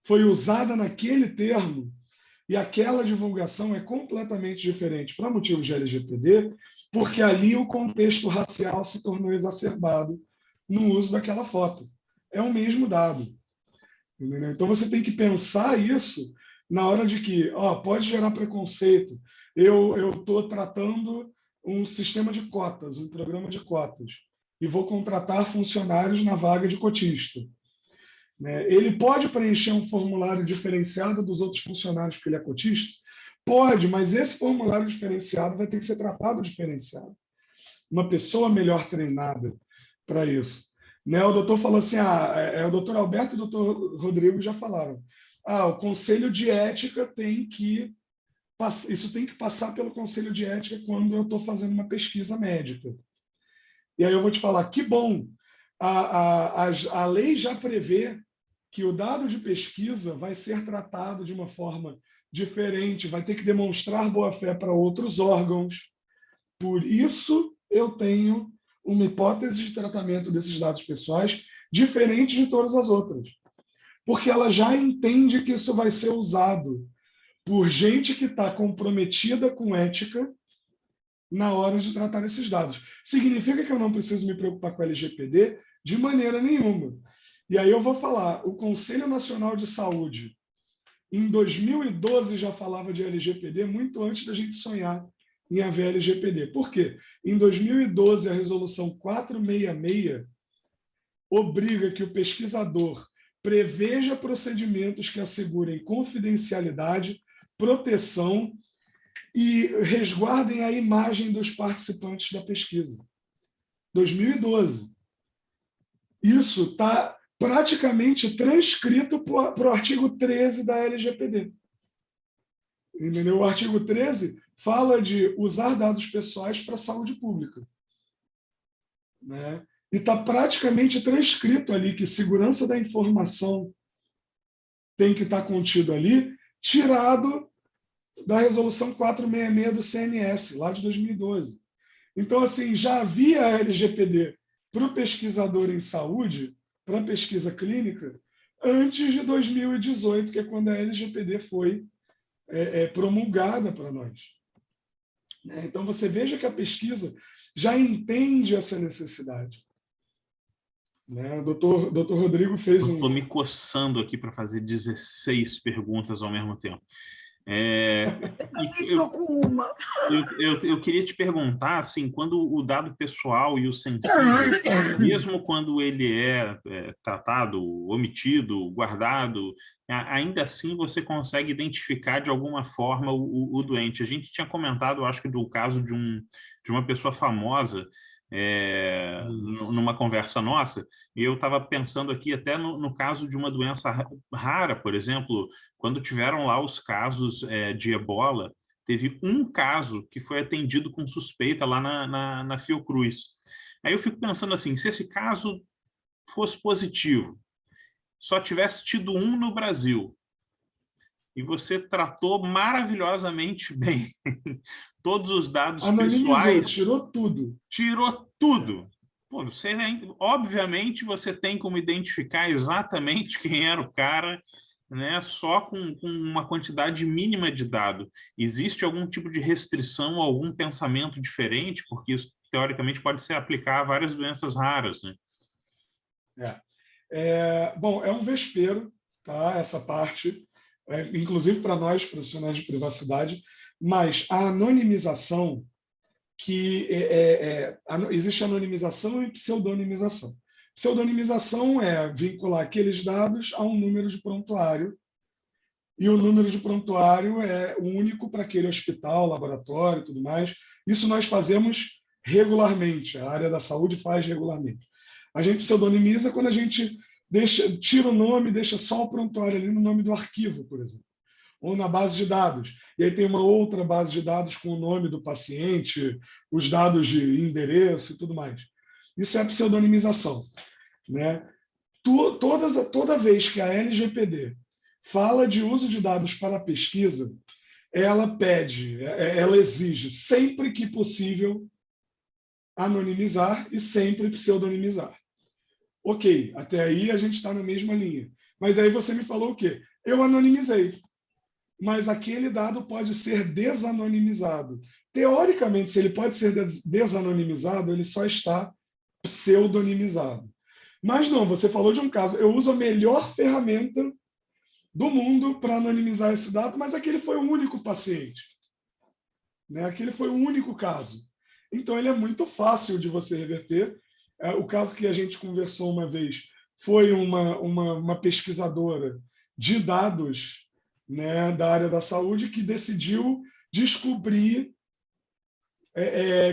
foi usada naquele termo e aquela divulgação é completamente diferente para motivos de LGPD, porque ali o contexto racial se tornou exacerbado no uso daquela foto. É o mesmo dado. Entendeu? Então, você tem que pensar isso na hora de que pode gerar preconceito. Eu estou tratando um sistema de cotas, um programa de cotas, e vou contratar funcionários na vaga de cotista. Ele pode preencher um formulário diferenciado dos outros funcionários porque ele é cotista? Pode, mas esse formulário diferenciado vai ter que ser tratado diferenciado. Uma pessoa melhor treinada para isso. O doutor falou assim, o doutor Alberto e o doutor Rodrigo já falaram, o conselho de ética tem que passar pelo conselho de ética quando eu estou fazendo uma pesquisa médica. E aí eu vou te falar, que bom, a lei já prevê que o dado de pesquisa vai ser tratado de uma forma diferente, vai ter que demonstrar boa-fé para outros órgãos. Por isso, eu tenho uma hipótese de tratamento desses dados pessoais diferente de todas as outras. Porque ela já entende que isso vai ser usado por gente que está comprometida com ética na hora de tratar esses dados. Significa que eu não preciso me preocupar com a LGPD? De maneira nenhuma. E aí eu vou falar, o Conselho Nacional de Saúde, em 2012, já falava de LGPD, muito antes da gente sonhar em haver LGPD. Por quê? Em 2012, a Resolução 466 obriga que o pesquisador preveja procedimentos que assegurem confidencialidade, proteção e resguardem a imagem dos participantes da pesquisa. 2012. Isso está praticamente transcrito para o artigo 13 da LGPD. Entendeu? O artigo 13 fala de usar dados pessoais para a saúde pública. Né? E está praticamente transcrito ali que segurança da informação tem que estar contido ali, tirado da Resolução 466 do CNS, lá de 2012. Então, assim, já havia a LGPD para o pesquisador em saúde, para a pesquisa clínica, antes de 2018, que é quando a LGPD foi promulgada para nós. Então, você veja que a pesquisa já entende essa necessidade. O doutor Rodrigo fez Eu estou me coçando aqui para fazer 16 perguntas ao mesmo tempo. Eu queria te perguntar, assim, quando o dado pessoal e o sensível, mesmo quando ele é tratado, omitido, guardado, ainda assim você consegue identificar de alguma forma o doente. A gente tinha comentado, acho que do caso de uma pessoa famosa, numa conversa nossa, e eu estava pensando aqui até no caso de uma doença rara, por exemplo, quando tiveram lá os casos de ebola, teve um caso que foi atendido com suspeita lá na Fiocruz. Aí eu fico pensando assim, se esse caso fosse positivo, só tivesse tido um no Brasil, e você tratou maravilhosamente bem todos os dados pessoais. Tirou tudo. Tirou tudo. Pô, obviamente você tem como identificar exatamente quem era o cara, né, só com uma quantidade mínima de dado. Existe algum tipo de restrição, algum pensamento diferente? Porque isso, teoricamente, pode ser aplicado a várias doenças raras, né? Bom, é um vespeiro, tá? Essa parte, inclusive para nós, profissionais de privacidade, mas a anonimização, existe anonimização e pseudonimização. Pseudonimização é vincular aqueles dados a um número de prontuário, e o número de prontuário é único para aquele hospital, laboratório e tudo mais. Isso nós fazemos regularmente, a área da saúde faz regularmente. A gente pseudonimiza quando a gente tira o nome, deixa só o prontuário ali no nome do arquivo, por exemplo, ou na base de dados. E aí tem uma outra base de dados com o nome do paciente, os dados de endereço e tudo mais. Isso é a pseudonimização. Né? Toda vez que a LGPD fala de uso de dados para pesquisa, ela exige, sempre que possível, anonimizar e sempre pseudonimizar. Ok, até aí a gente está na mesma linha. Mas aí você me falou o quê? Eu anonimizei. Mas aquele dado pode ser desanonimizado. Teoricamente, se ele pode ser desanonimizado, ele só está pseudonimizado. Mas não, você falou de um caso. Eu uso a melhor ferramenta do mundo para anonimizar esse dado, mas aquele foi o único paciente. Né? Aquele foi o único caso. Então, ele é muito fácil de você reverter. O caso que a gente conversou uma vez foi uma pesquisadora de dados, né, da área da saúde que decidiu descobrir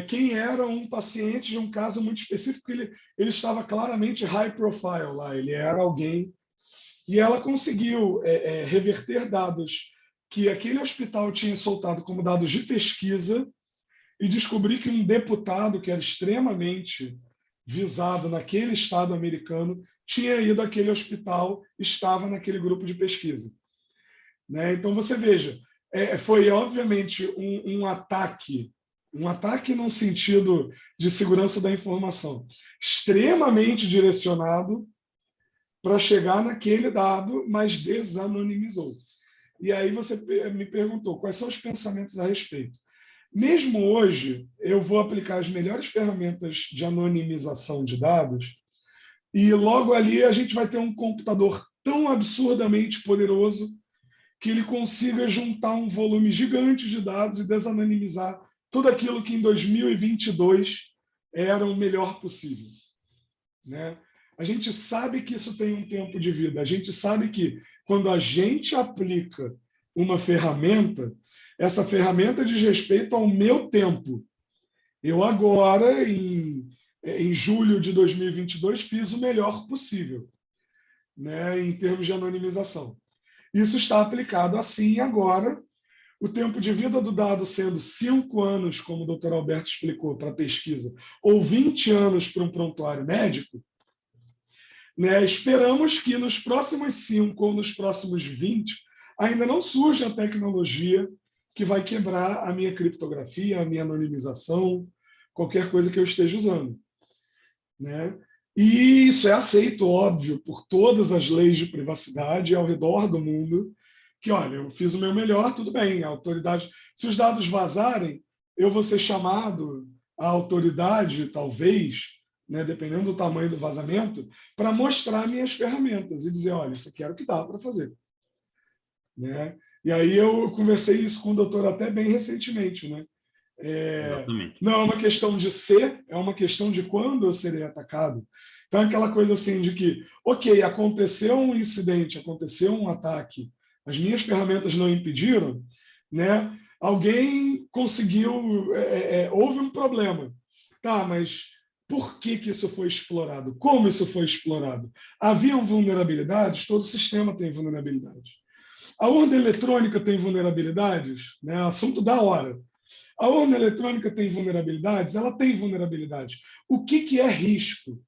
quem era um paciente de um caso muito específico. Ele estava claramente high profile lá, ele era alguém. E ela conseguiu reverter dados que aquele hospital tinha soltado como dados de pesquisa e descobrir que um deputado que era extremamente visado naquele estado americano tinha ido àquele hospital, estava naquele grupo de pesquisa. Né? Então, você veja, foi obviamente um ataque num sentido de segurança da informação, extremamente direcionado para chegar naquele dado, mas desanonimizou. E aí você me perguntou quais são os pensamentos a respeito. Mesmo hoje, eu vou aplicar as melhores ferramentas de anonimização de dados e logo ali a gente vai ter um computador tão absurdamente poderoso que ele consiga juntar um volume gigante de dados e desanonimizar tudo aquilo que em 2022 era o melhor possível, né? A gente sabe que isso tem um tempo de vida. A gente sabe que quando a gente aplica uma ferramenta, essa ferramenta diz respeito ao meu tempo. Eu agora, em julho de 2022, fiz o melhor possível, né, em termos de anonimização. Isso está aplicado assim agora. O tempo de vida do dado sendo 5 anos, como o doutor Alberto explicou, para pesquisa, ou 20 anos para um prontuário médico, né, esperamos que nos próximos 5 ou nos próximos 20 ainda não surja a tecnologia que vai quebrar a minha criptografia, a minha anonimização, qualquer coisa que eu esteja usando, né? E isso é aceito, óbvio, por todas as leis de privacidade ao redor do mundo, que, olha, eu fiz o meu melhor, tudo bem, a autoridade... Se os dados vazarem, eu vou ser chamado à autoridade, talvez, né, dependendo do tamanho do vazamento, para mostrar minhas ferramentas e dizer, olha, isso aqui era o que dá para fazer, né? E aí eu conversei isso com o doutor até bem recentemente, né? Não é uma questão de ser, é uma questão de quando eu serei atacado. Então, aquela coisa assim de que, ok, aconteceu um incidente, aconteceu um ataque, as minhas ferramentas não impediram, né? Alguém conseguiu, houve um problema. Tá, mas por que isso foi explorado? Como isso foi explorado? Haviam vulnerabilidades? Todo sistema tem vulnerabilidades. A urna eletrônica tem vulnerabilidades? Né? Assunto da hora. A urna eletrônica tem vulnerabilidades? Ela tem vulnerabilidades. O que é risco?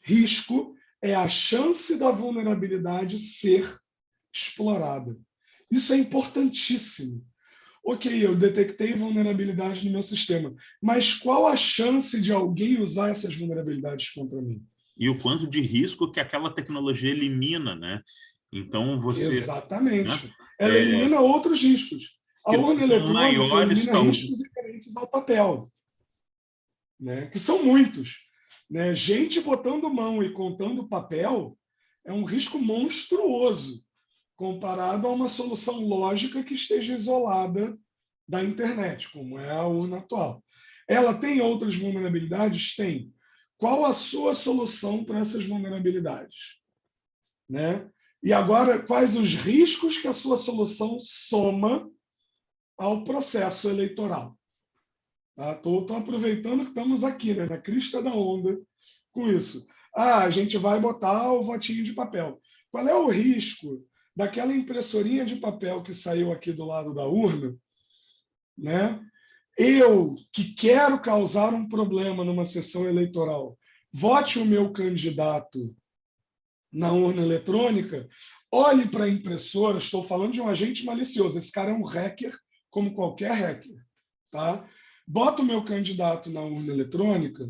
Risco é a chance da vulnerabilidade ser explorada. Isso é importantíssimo. Ok, eu detectei vulnerabilidade no meu sistema, mas qual a chance de alguém usar essas vulnerabilidades contra mim? E o quanto de risco que aquela tecnologia elimina, né? Então, você... Exatamente. Né? Ela elimina outros riscos. A que urna são eletrônica maiores, elimina riscos inerentes ao papel, né? Que são muitos. Né? Gente botando mão e contando papel é um risco monstruoso comparado a uma solução lógica que esteja isolada da internet, como é a urna atual. Ela tem outras vulnerabilidades? Tem. Qual a sua solução para essas vulnerabilidades? Né? E agora, quais os riscos que a sua solução soma ao processo eleitoral? Estou aproveitando que estamos aqui, né, na crista da onda com isso. A gente vai botar o votinho de papel. Qual é o risco daquela impressorinha de papel que saiu aqui do lado da urna, né? Eu, que quero causar um problema numa sessão eleitoral, vote o meu candidato na urna eletrônica, olhe para a impressora, estou falando de um agente malicioso, esse cara é um hacker, como qualquer hacker, tá? Bota o meu candidato na urna eletrônica,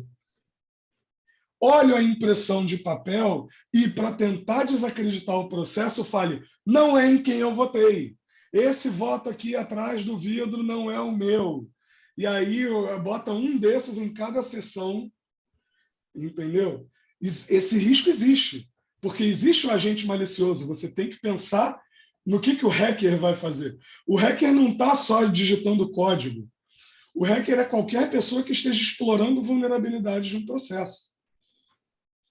olho a impressão de papel e, para tentar desacreditar o processo, fale, não é em quem eu votei. Esse voto aqui atrás do vidro não é o meu. E aí bota um desses em cada sessão, entendeu? Esse risco existe, porque existe um agente malicioso. Você tem que pensar no que o hacker vai fazer. O hacker não está só digitando código. O hacker é qualquer pessoa que esteja explorando vulnerabilidades de um processo.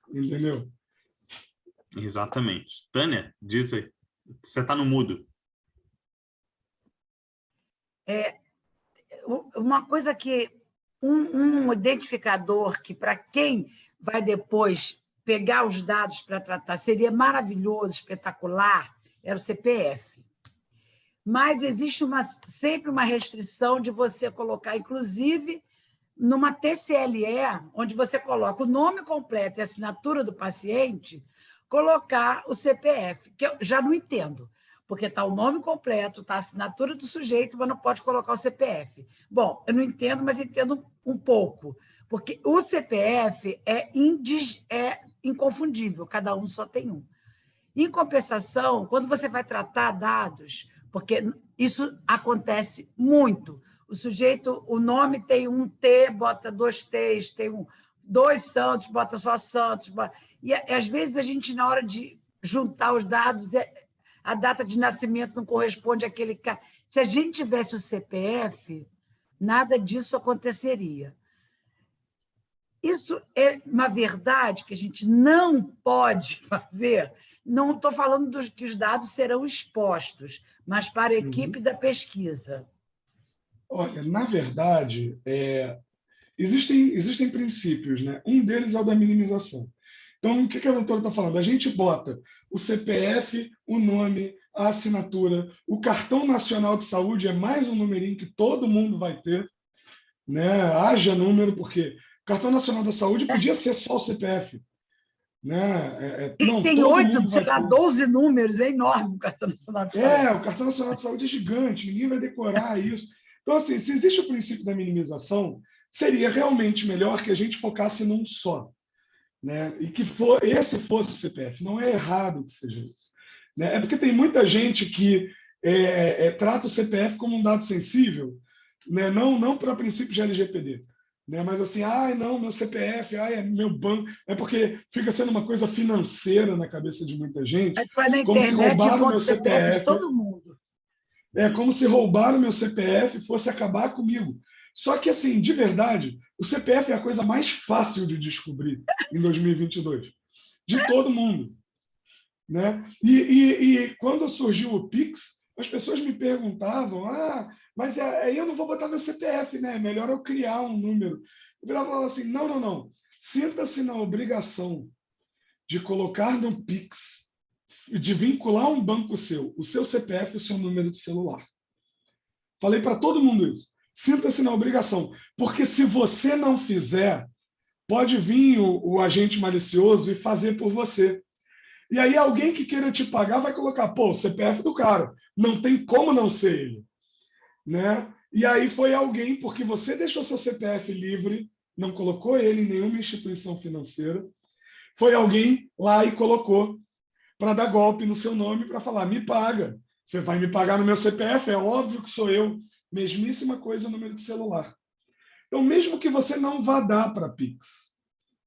Entendeu? Exatamente. Tânia, diz aí. Você está no mudo. Uma coisa que... Um identificador que, para quem vai depois pegar os dados para tratar, seria maravilhoso, espetacular, era o CPF. Mas existe sempre uma restrição de você colocar, inclusive, numa TCLE, onde você coloca o nome completo e a assinatura do paciente, colocar o CPF, que eu já não entendo, porque está o nome completo, está a assinatura do sujeito, mas não pode colocar o CPF. Bom, eu não entendo, mas entendo um pouco, porque o CPF é inconfundível, cada um só tem um. Em compensação, quando você vai tratar dados, porque isso acontece muito. O sujeito, o nome tem um T, bota 2 T's, tem 2 Santos, bota só Santos. E, às vezes, a gente, na hora de juntar os dados, a data de nascimento não corresponde àquele cara. Se a gente tivesse o CPF, nada disso aconteceria. Isso é uma verdade que a gente não pode fazer. Não estou falando que os dados serão expostos, mas para a equipe da pesquisa. Olha, na verdade, existem princípios, né? Um deles é o da minimização. Então, o que a doutora está falando? A gente bota o CPF, o nome, a assinatura, o cartão nacional de saúde é mais um numerinho que todo mundo vai ter, né? Haja número, porque o cartão nacional da saúde podia ser só o CPF. Né? Não, tem todo 8, mundo sei lá, 12 números, é enorme o cartão nacional de saúde. O cartão nacional de saúde é gigante, ninguém vai decorar isso. Então, assim, se existe o princípio da minimização, seria realmente melhor que a gente focasse num só. Né? E que esse fosse o CPF. Não é errado que seja isso. Né? É porque tem muita gente que trata o CPF como um dado sensível, né? Não para princípio de LGPD. Né? Mas assim, não, meu CPF, é meu banco. É porque fica sendo uma coisa financeira na cabeça de muita gente. Vai na como internet, se roubaram meu CPF de todo mundo. É como se roubaram meu CPF e fosse acabar comigo. Só que, assim, de verdade, o CPF é a coisa mais fácil de descobrir em 2022, de todo mundo. Né? E quando surgiu o Pix, as pessoas me perguntavam, mas aí eu não vou botar meu CPF, né? É melhor eu criar um número. Eu virava e falava assim, não. Sinta-se na obrigação de colocar no Pix, de vincular um banco seu, o seu CPF e o seu número de celular. Falei para todo mundo isso. Sinta-se na obrigação. Porque se você não fizer, pode vir o agente malicioso e fazer por você. E aí alguém que queira te pagar vai colocar, o CPF do cara. Não tem como não ser ele. Né? E aí foi alguém, porque você deixou seu CPF livre, não colocou ele em nenhuma instituição financeira, foi alguém lá e colocou para dar golpe no seu nome para falar, me paga. Você vai me pagar no meu CPF? É óbvio que sou eu. Mesmíssima coisa o número de celular. Então, mesmo que você não vá dar para Pix,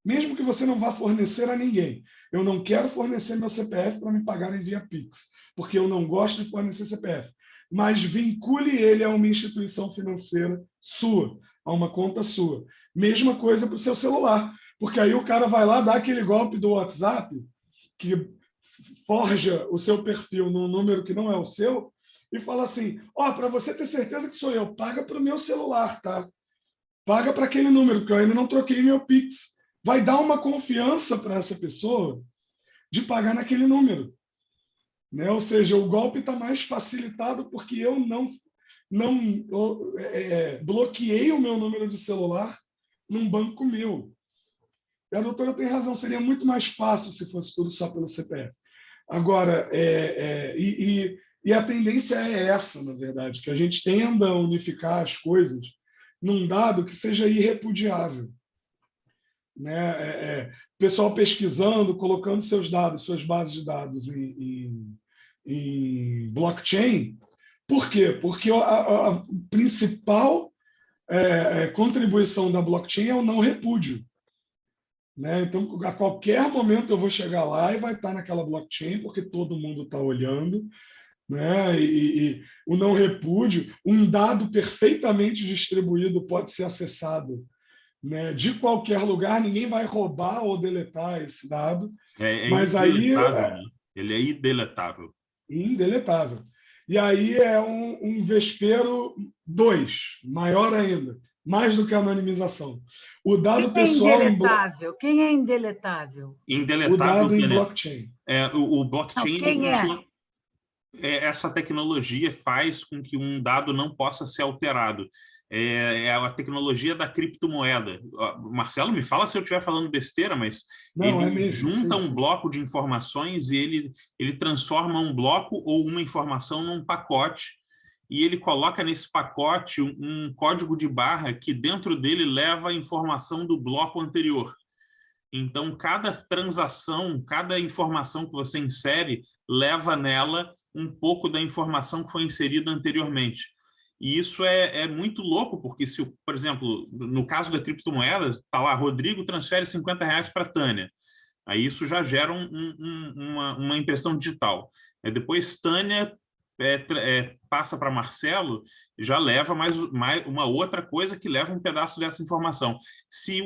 mesmo que você não vá fornecer a ninguém, eu não quero fornecer meu CPF para me pagarem via Pix, porque eu não gosto de fornecer CPF, mas vincule ele a uma instituição financeira sua, a uma conta sua. Mesma coisa para o seu celular, porque aí o cara vai lá, dá aquele golpe do WhatsApp, que forja o seu perfil num número que não é o seu, e fala assim, para você ter certeza que sou eu, paga para o meu celular, tá? Paga para aquele número, que eu ainda não troquei meu Pix. Vai dar uma confiança para essa pessoa de pagar naquele número. Né? Ou seja, o golpe está mais facilitado porque eu não bloqueei o meu número de celular num banco meu. E a doutora tem razão, seria muito mais fácil se fosse tudo só pelo CPF. Agora, e a tendência é essa, na verdade, que a gente tenda a unificar as coisas num dado que seja irrepudiável. Né? O pessoal pesquisando, colocando seus dados, suas bases de dados em blockchain. Por quê? Porque a principal contribuição da blockchain é o não repúdio. Né? Então, a qualquer momento eu vou chegar lá e vai estar naquela blockchain, porque todo mundo está olhando. Né? E o não repúdio, um dado perfeitamente distribuído pode ser acessado, né, de qualquer lugar, ninguém vai roubar ou deletar esse dado. Mas aí né? Ele é indeletável. Indeletável. E aí é um Vespero 2, maior ainda, mais do que a anonimização. O dado pessoal... Quem é indeletável? Indeletável. O dado em blockchain. O blockchain funciona... Essa tecnologia faz com que um dado não possa ser alterado. É a tecnologia da criptomoeda. Marcelo, me fala se eu estiver falando besteira, mas ele junta um bloco de informações e ele transforma um bloco ou uma informação num pacote e ele coloca nesse pacote um código de barra que dentro dele leva a informação do bloco anterior. Então, cada transação, cada informação que você insere, leva nela um pouco da informação que foi inserida anteriormente. E isso é muito louco, porque se, por exemplo, no caso da criptomoeda, está lá, Rodrigo transfere R$50 para a Tânia. Aí isso já gera uma impressão digital. Depois, Tânia passa para Marcelo, já leva mais uma outra coisa que leva um pedaço dessa informação. Se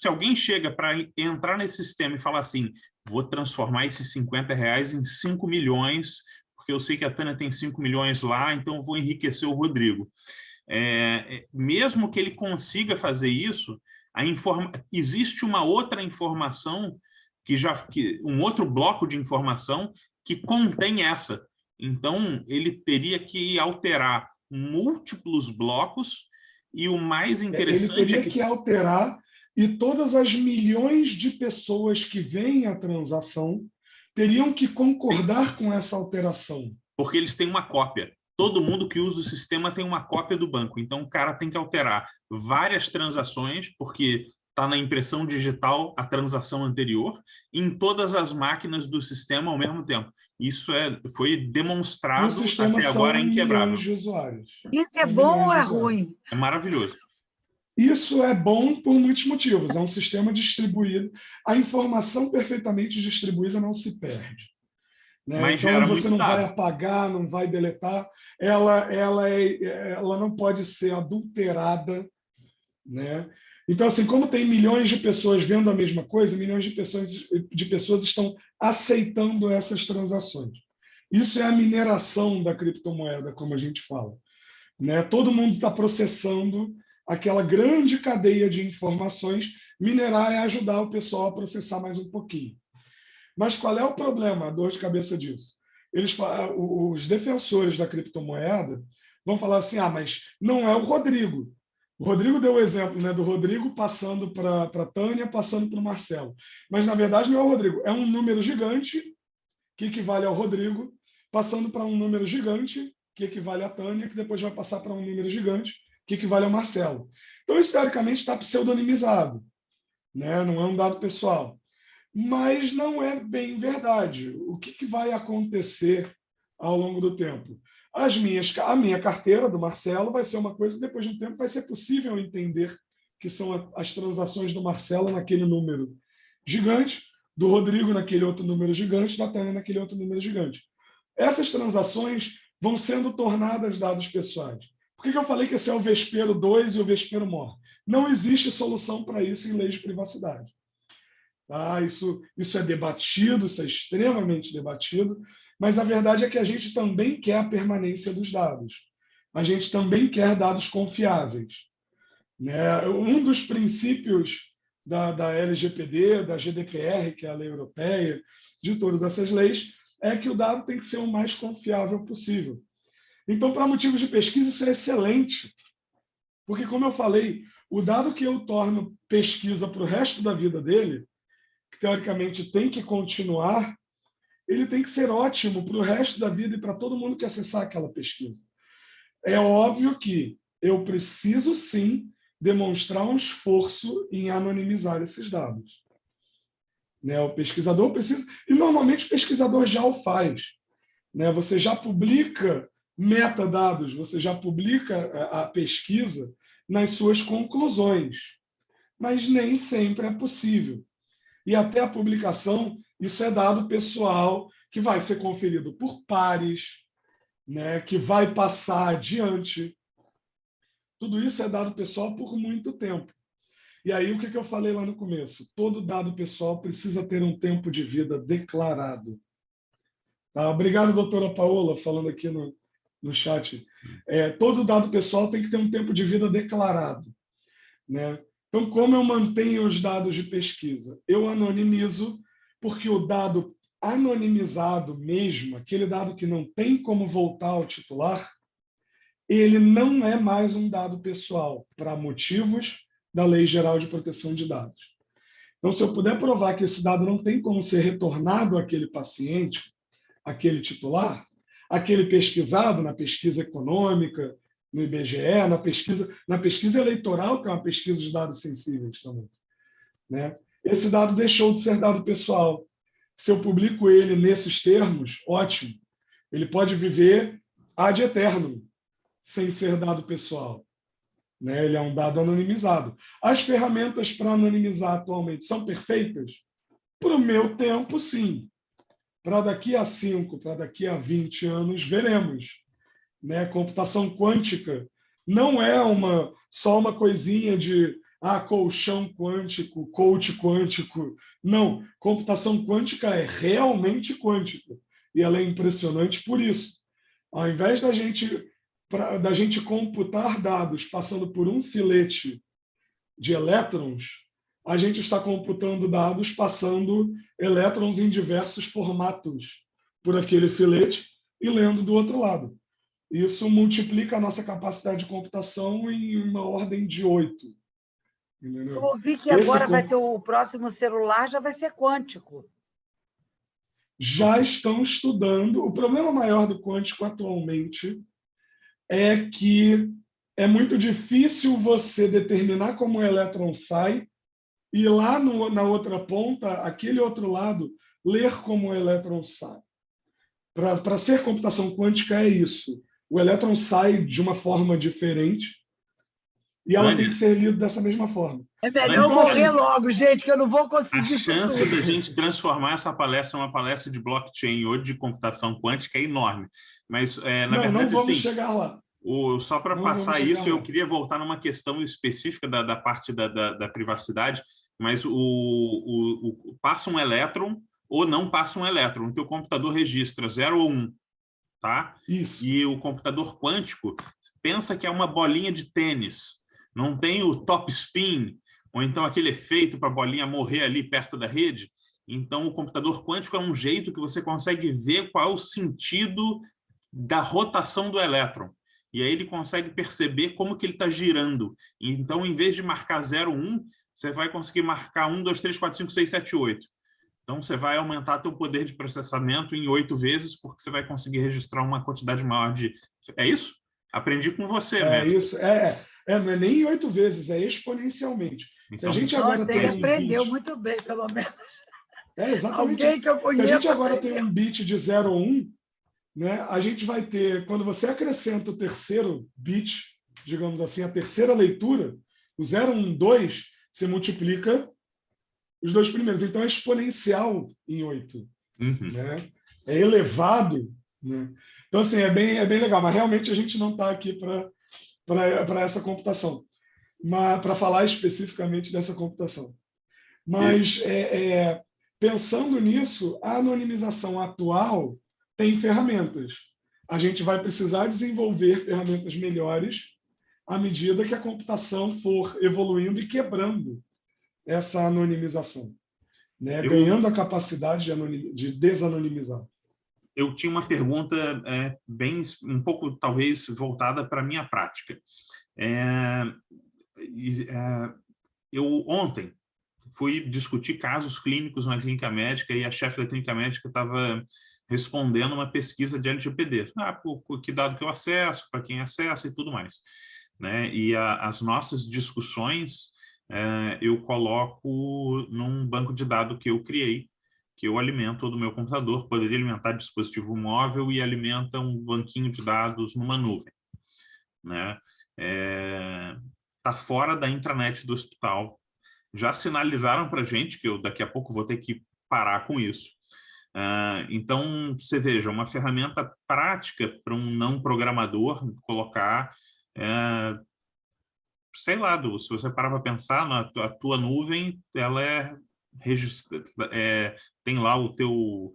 alguém chega para entrar nesse sistema e falar assim, vou transformar esses R$50 em 5 milhões, porque eu sei que a Tânia tem 5 milhões lá, então eu vou enriquecer o Rodrigo. Mesmo que ele consiga fazer isso, existe uma outra informação, um outro bloco de informação que contém essa. Então, ele teria que alterar múltiplos blocos, e o mais interessante ele teria que alterar, e todas as milhões de pessoas que veem a transação teriam que concordar com essa alteração. Porque eles têm uma cópia. Todo mundo que usa o sistema tem uma cópia do banco. Então, o cara tem que alterar várias transações, porque está na impressão digital a transação anterior, em todas as máquinas do sistema ao mesmo tempo. Isso foi demonstrado até agora inquebrável. De usuários. Isso é bom ou é ruim? É maravilhoso. Isso é bom por muitos motivos. É um sistema distribuído. A informação perfeitamente distribuída não se perde. Né? Mas então, você não vai apagar, não vai deletar. Ela não pode ser adulterada. Né? Então, assim, como tem milhões de pessoas vendo a mesma coisa, milhões de pessoas estão aceitando essas transações. Isso é a mineração da criptomoeda, como a gente fala. Né? Todo mundo está processando aquela grande cadeia de informações. Minerar é ajudar o pessoal a processar mais um pouquinho. Mas qual é o problema, a dor de cabeça disso? Os defensores da criptomoeda vão falar assim, mas não é o Rodrigo. O Rodrigo deu o exemplo, né, do Rodrigo passando para a Tânia, passando para o Marcelo. Mas, na verdade, não é o Rodrigo. É um número gigante, que equivale ao Rodrigo, passando para um número gigante, que equivale à Tânia, que depois vai passar para um número gigante, que equivale ao Marcelo. Então, isso, teoricamente, está pseudonimizado. Né? Não é um dado pessoal. Mas não é bem verdade. O que vai acontecer ao longo do tempo? A minha carteira do Marcelo vai ser uma coisa que depois de um tempo vai ser possível entender que são as transações do Marcelo naquele número gigante, do Rodrigo naquele outro número gigante, da Tânia naquele outro número gigante. Essas transações vão sendo tornadas dados pessoais. Por que eu falei que esse é o Vespero 2 e o Vespero Mor? Não existe solução para isso em leis de privacidade. Tá? Isso é debatido, isso é extremamente debatido, mas a verdade é que a gente também quer a permanência dos dados. A gente também quer dados confiáveis. Né? Um dos princípios da LGPD, da GDPR, que é a lei europeia, de todas essas leis, é que o dado tem que ser o mais confiável possível. Então, para motivos de pesquisa, isso é excelente. Porque, como eu falei, o dado que eu torno pesquisa para o resto da vida dele, que teoricamente tem que continuar, ele tem que ser ótimo para o resto da vida e para todo mundo que acessar aquela pesquisa. É óbvio que eu preciso, sim, demonstrar um esforço em anonimizar esses dados. Né? O pesquisador precisa... E, normalmente, o pesquisador já o faz. Né? Você já publica metadados, você já publica a pesquisa nas suas conclusões. Mas nem sempre é possível. E até a publicação, isso é dado pessoal que vai ser conferido por pares, né, que vai passar adiante. Tudo isso é dado pessoal por muito tempo. E aí, o que eu falei lá no começo? Todo dado pessoal precisa ter um tempo de vida declarado. Tá? Obrigado, doutora Paola, falando aqui no chat. Todo dado pessoal tem que ter um tempo de vida declarado. Né? Então, como eu mantenho os dados de pesquisa? Eu anonimizo, porque o dado anonimizado mesmo, aquele dado que não tem como voltar ao titular, ele não é mais um dado pessoal, para motivos da Lei Geral de Proteção de Dados. Então, se eu puder provar que esse dado não tem como ser retornado àquele paciente, àquele titular, aquele pesquisado na pesquisa econômica, no IBGE, na pesquisa eleitoral, que é uma pesquisa de dados sensíveis também. Né? Esse dado deixou de ser dado pessoal. Se eu publico ele nesses termos, ótimo. ele pode viver ad eternum, sem ser dado pessoal, né? Ele é um dado anonimizado. As ferramentas para anonimizar atualmente são perfeitas? Para o meu tempo, sim. Para daqui a 5, para daqui a 20 anos, veremos, né? Computação quântica não é só uma coisinha de colchão quântico, coach quântico. Não, computação quântica é realmente quântica. E ela é impressionante por isso. Ao invés da gente computar dados passando por um filete de elétrons, a gente está computando dados passando elétrons em diversos formatos por aquele filete e lendo do outro lado. Isso multiplica a nossa capacidade de computação em uma ordem de 8. Entendeu? Eu ouvi que agora vai ter o próximo celular, já vai ser quântico. Já estão estudando. O problema maior do quântico atualmente é que é muito difícil você determinar como o elétron sai e lá na outra ponta, aquele outro lado, ler como o elétron sai. Para ser computação quântica é isso. O elétron sai de uma forma diferente e ela tem que ser lida dessa mesma forma. É melhor morrer logo, gente, que eu não vou conseguir. A chance da gente transformar essa palestra em uma palestra de blockchain ou de computação quântica é enorme. Mas, na verdade, não vamos chegar lá. Só para passar isso, eu queria voltar numa questão específica da parte da privacidade, mas passa um elétron ou não passa um elétron. O teu computador registra 0 ou 1. Tá? Isso. E o computador quântico pensa que é uma bolinha de tênis. Não tem o top spin, ou então aquele efeito para a bolinha morrer ali perto da rede. Então, o computador quântico é um jeito que você consegue ver qual é o sentido da rotação do elétron. E aí ele consegue perceber como que ele está girando. Então, em vez de marcar 0, 1, você vai conseguir marcar 1, 2, 3, 4, 5, 6, 7, 8. Então, você vai aumentar teu poder de processamento em 8 vezes, porque você vai conseguir registrar uma quantidade maior de... É isso? Aprendi com você, mestre. Isso. Não é nem 8 vezes, é exponencialmente. Então, se a gente agora tem ele aprendeu muito bem, pelo menos. Exatamente. Alguém que eu conheço. Se a gente agora tem um bit de 0 ou 1, né, a gente vai ter, quando você acrescenta o terceiro bit, digamos assim, a terceira leitura, o 0, 1, 2, você multiplica os dois primeiros. Então, é exponencial em 8. Né? É elevado. Né? Então, assim, é bem legal. Mas, realmente, a gente não está aqui para essa computação. Para falar especificamente dessa computação. Mas, pensando nisso, a anonimização atual tem ferramentas. A gente vai precisar desenvolver ferramentas melhores à medida que a computação for evoluindo e quebrando essa anonimização, né? Ganhando a capacidade de desanonimizar. Eu tinha uma pergunta um pouco, talvez, voltada para a minha prática. Eu, ontem, fui discutir casos clínicos na clínica médica e a chefe da clínica médica estava respondendo uma pesquisa de LGPD. Que dado que eu acesso, para quem acessa e tudo mais. Né? E as nossas discussões eu coloco num banco de dados que eu criei, que eu alimento do meu computador, poderia alimentar dispositivo móvel e alimenta um banquinho de dados numa nuvem. Né? Tá fora da intranet do hospital. Já sinalizaram para a gente que eu daqui a pouco vou ter que parar com isso. Então, você veja, uma ferramenta prática para um não programador colocar, sei lá, se você parar para pensar, a tua nuvem, ela tem lá o teu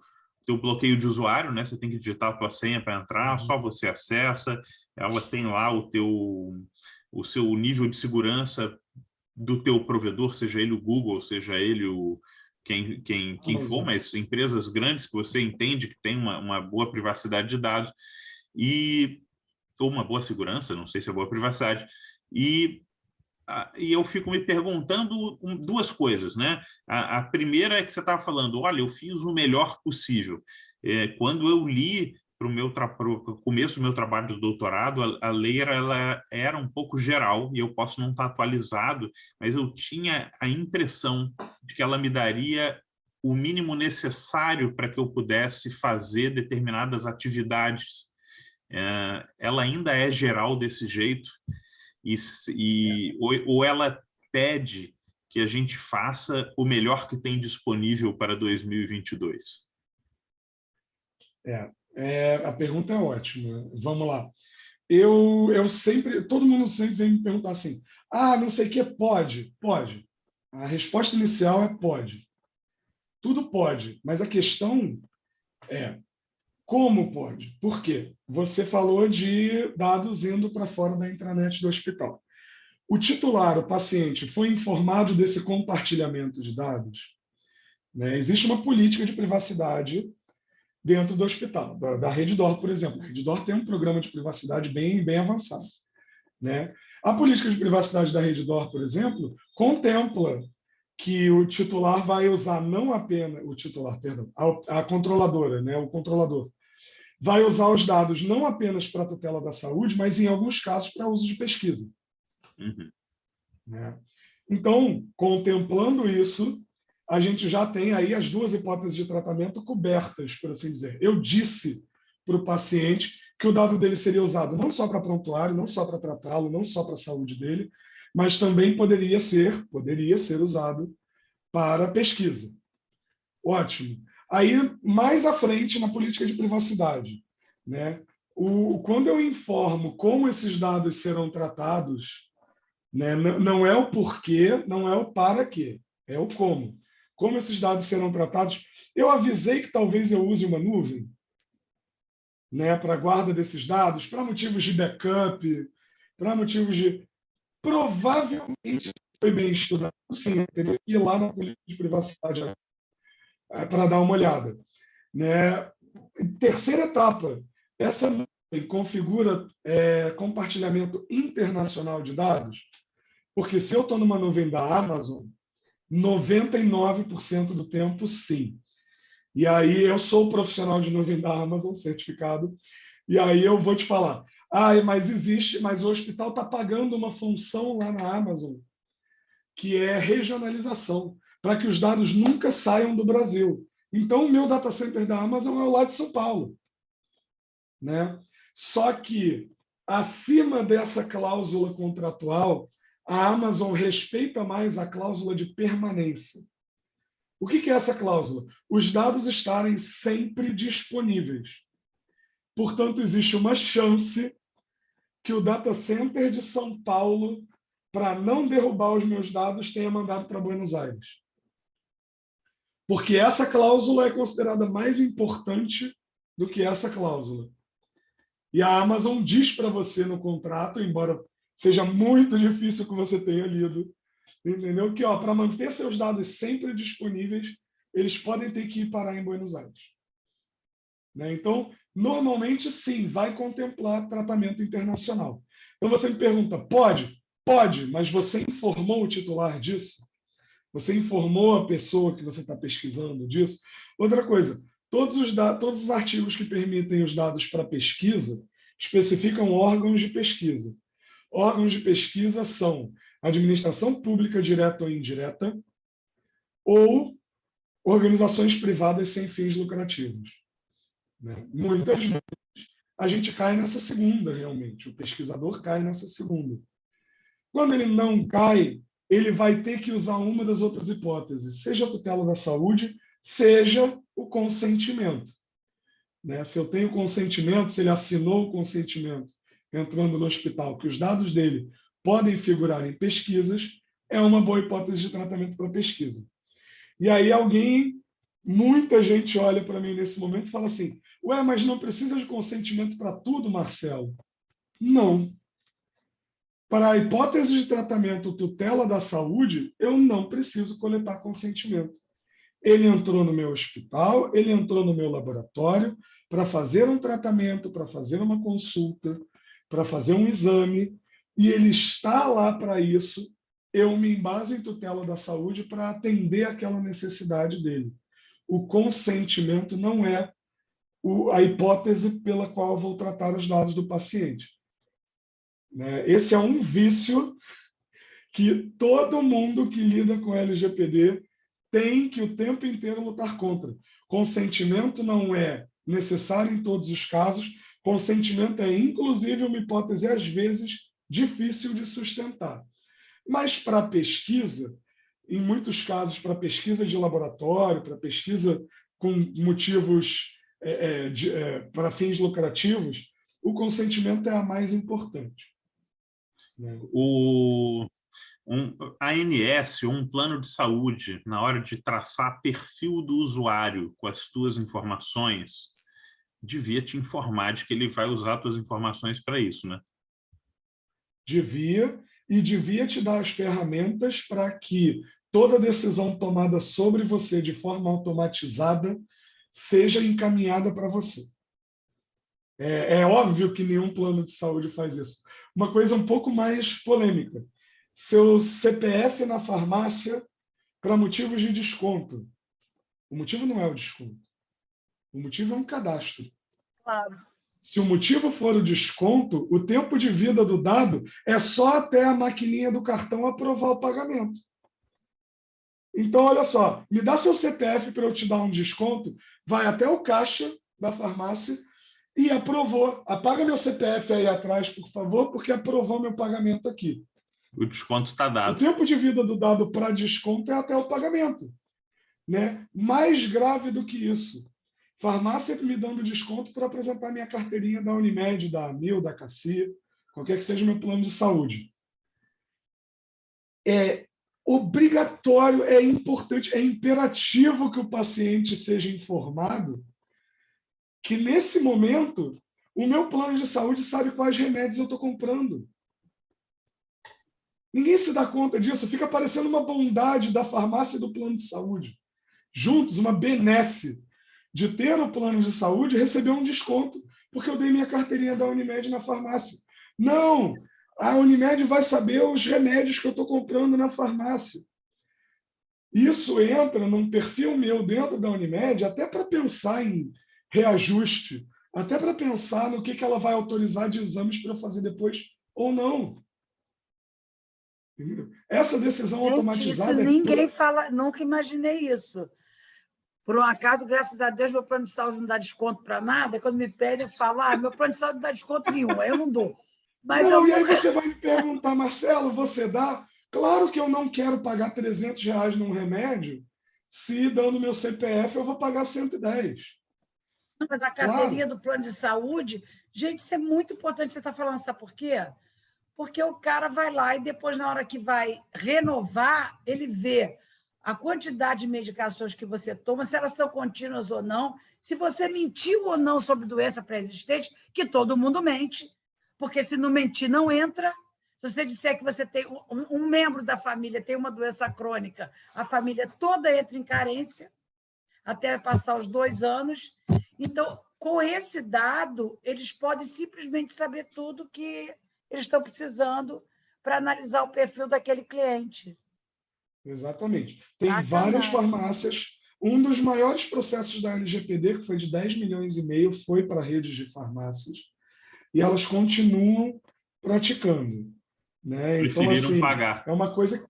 bloqueio de usuário, né? Você tem que digitar a tua senha para entrar, só você acessa, ela tem lá o seu nível de segurança do teu provedor, seja ele o Google, seja ele quem for, mas empresas grandes que você entende que tem uma boa privacidade de dados ou uma boa segurança, não sei se é boa privacidade, e eu fico me perguntando duas coisas, né? A primeira é que você estava falando, olha, eu fiz o melhor possível. Quando eu li para o começo do meu trabalho de doutorado, a lei ela era um pouco geral, e eu posso não estar atualizado, mas eu tinha a impressão de que ela me daria o mínimo necessário para que eu pudesse fazer determinadas atividades. Ela ainda é geral desse jeito, ou ela pede que a gente faça o melhor que tem disponível para 2022? A pergunta é ótima. Vamos lá. Todo mundo sempre vem me perguntar assim, não sei o que, pode. Pode. A resposta inicial é pode. Tudo pode, mas a questão é como pode? Por quê? Você falou de dados indo para fora da intranet do hospital. O titular, o paciente, foi informado desse compartilhamento de dados? Né? Existe uma política de privacidade dentro do hospital, da Redditor, por exemplo. A Redditor tem um programa de privacidade bem avançado. Né? A política de privacidade da Redditor, por exemplo, contempla que o titular vai usar não apenas... a controladora, né? O controlador, vai usar os dados não apenas para a tutela da saúde, mas, em alguns casos, para uso de pesquisa. Uhum. Né? Então, contemplando isso, a gente já tem aí as duas hipóteses de tratamento cobertas, por assim dizer. Eu disse para o paciente que o dado dele seria usado não só para prontuário, não só para tratá-lo, não só para a saúde dele, mas também poderia ser usado para pesquisa. Ótimo. Aí, mais à frente, na política de privacidade, né? Quando eu informo como esses dados serão tratados, né? Não é o porquê, não é o para quê, é o como. Como esses dados serão tratados. Eu avisei que talvez eu use uma nuvem, né, para a guarda desses dados, para motivos de backup, para motivos de... Provavelmente foi bem estudado, sim, teria que ir lá na política de privacidade para dar uma olhada. Né? Terceira etapa, essa nuvem configura compartilhamento internacional de dados, porque se eu estou numa nuvem da Amazon, 99% do tempo, sim. E aí eu sou profissional de nuvem da Amazon, certificado, e aí eu vou te falar, mas o hospital está pagando uma função lá na Amazon, que é regionalização, para que os dados nunca saiam do Brasil. Então, o meu data center da Amazon é lá de São Paulo. Né? Só que, acima dessa cláusula contratual, a Amazon respeita mais a cláusula de permanência. O que é essa cláusula? Os dados estarem sempre disponíveis. Portanto, existe uma chance que o data center de São Paulo, para não derrubar os meus dados, tenha mandado para Buenos Aires. Porque essa cláusula é considerada mais importante do que essa cláusula. E a Amazon diz para você no contrato, embora seja muito difícil que você tenha lido, entendeu? Que para manter seus dados sempre disponíveis, eles podem ter que ir parar em Buenos Aires. Né? Então, normalmente, sim, vai contemplar tratamento internacional. Então, você me pergunta, pode? Pode, mas você informou o titular disso? Você informou a pessoa que você está pesquisando disso? Outra coisa, todos os artigos que permitem os dados para pesquisa especificam órgãos de pesquisa. Órgãos de pesquisa são administração pública direta ou indireta ou organizações privadas sem fins lucrativos. Né? Muitas vezes a gente cai nessa segunda, realmente. O pesquisador cai nessa segunda. Quando ele não cai, ele vai ter que usar uma das outras hipóteses, seja a tutela da saúde, seja o consentimento. Né? Se eu tenho consentimento, se ele assinou o consentimento entrando no hospital, que os dados dele podem figurar em pesquisas, é uma boa hipótese de tratamento para pesquisa. E aí muita gente olha para mim nesse momento e fala assim, mas não precisa de consentimento para tudo, Marcelo? Não. Para a hipótese de tratamento tutela da saúde, eu não preciso coletar consentimento. Ele entrou no meu hospital, ele entrou no meu laboratório para fazer um tratamento, para fazer uma consulta, para fazer um exame, e ele está lá para isso. Eu me embaso em tutela da saúde para atender aquela necessidade dele. O consentimento não é a hipótese pela qual eu vou tratar os dados do paciente. Esse é um vício que todo mundo que lida com LGPD tem que o tempo inteiro lutar contra. Consentimento não é necessário em todos os casos. Consentimento é, inclusive, uma hipótese, às vezes, difícil de sustentar. Mas, para pesquisa, em muitos casos, para pesquisa de laboratório, para pesquisa com motivos para fins lucrativos, o consentimento é a mais importante. A ANS, um plano de saúde, na hora de traçar perfil do usuário com as tuas informações, devia te informar de que ele vai usar as tuas informações para isso, né? Devia, e devia te dar as ferramentas para que toda decisão tomada sobre você de forma automatizada seja encaminhada para você. É óbvio que nenhum plano de saúde faz isso. Uma coisa um pouco mais polêmica. Seu CPF na farmácia para motivos de desconto. O motivo não é o desconto. O motivo é um cadastro. Claro. Se o motivo for o desconto, o tempo de vida do dado é só até a maquininha do cartão aprovar o pagamento. Então, olha só, me dá seu CPF para eu te dar um desconto, vai até o caixa da farmácia e aprovou. Apaga meu CPF aí atrás, por favor, porque aprovou meu pagamento aqui. O desconto está dado. O tempo de vida do dado para desconto é até o pagamento. Né? Mais grave do que isso. Farmácia me dando desconto para apresentar minha carteirinha da Unimed, da Amil, da Cassia, qualquer que seja o meu plano de saúde. É obrigatório, é importante, é imperativo que o paciente seja informado que, nesse momento, o meu plano de saúde sabe quais remédios eu estou comprando. Ninguém se dá conta disso, fica parecendo uma bondade da farmácia e do plano de saúde. Juntos, uma benesse de ter o plano de saúde e receber um desconto, porque eu dei minha carteirinha da Unimed na farmácia. Não! A Unimed vai saber os remédios que eu estou comprando na farmácia. Isso entra num perfil meu dentro da Unimed, até para pensar em reajuste, até para pensar no que ela vai autorizar de exames para fazer depois ou não. Entendeu? Essa decisão automatizada... Isso ninguém fala, nunca imaginei isso. Por um acaso, graças a Deus, meu plano de saúde não dá desconto para nada. Quando me pedem, eu falo, meu plano de saúde não dá desconto nenhum, aí eu não dou. Mas não, e aí você vai me perguntar, Marcelo, você dá? Claro que eu não quero pagar R$300 num remédio, se dando meu CPF eu vou pagar 110. Não, mas a carteirinha do plano de saúde, gente, isso é muito importante você estar falando, sabe por quê? Porque o cara vai lá e depois, na hora que vai renovar, ele vê a quantidade de medicações que você toma, se elas são contínuas ou não, se você mentiu ou não sobre doença pré-existente, que todo mundo mente, porque se não mentir, não entra. Se você disser que você tem um membro da família tem uma doença crônica, a família toda entra em carência, até passar os 2 anos. Então, com esse dado, eles podem simplesmente saber tudo que eles estão precisando para analisar o perfil daquele cliente. Exatamente. Tem várias farmácias. Um dos maiores processos da LGPD, que foi de 10,5 milhões, foi para redes de farmácias. E elas continuam praticando. Né? Então, assim, pagar. É uma coisa...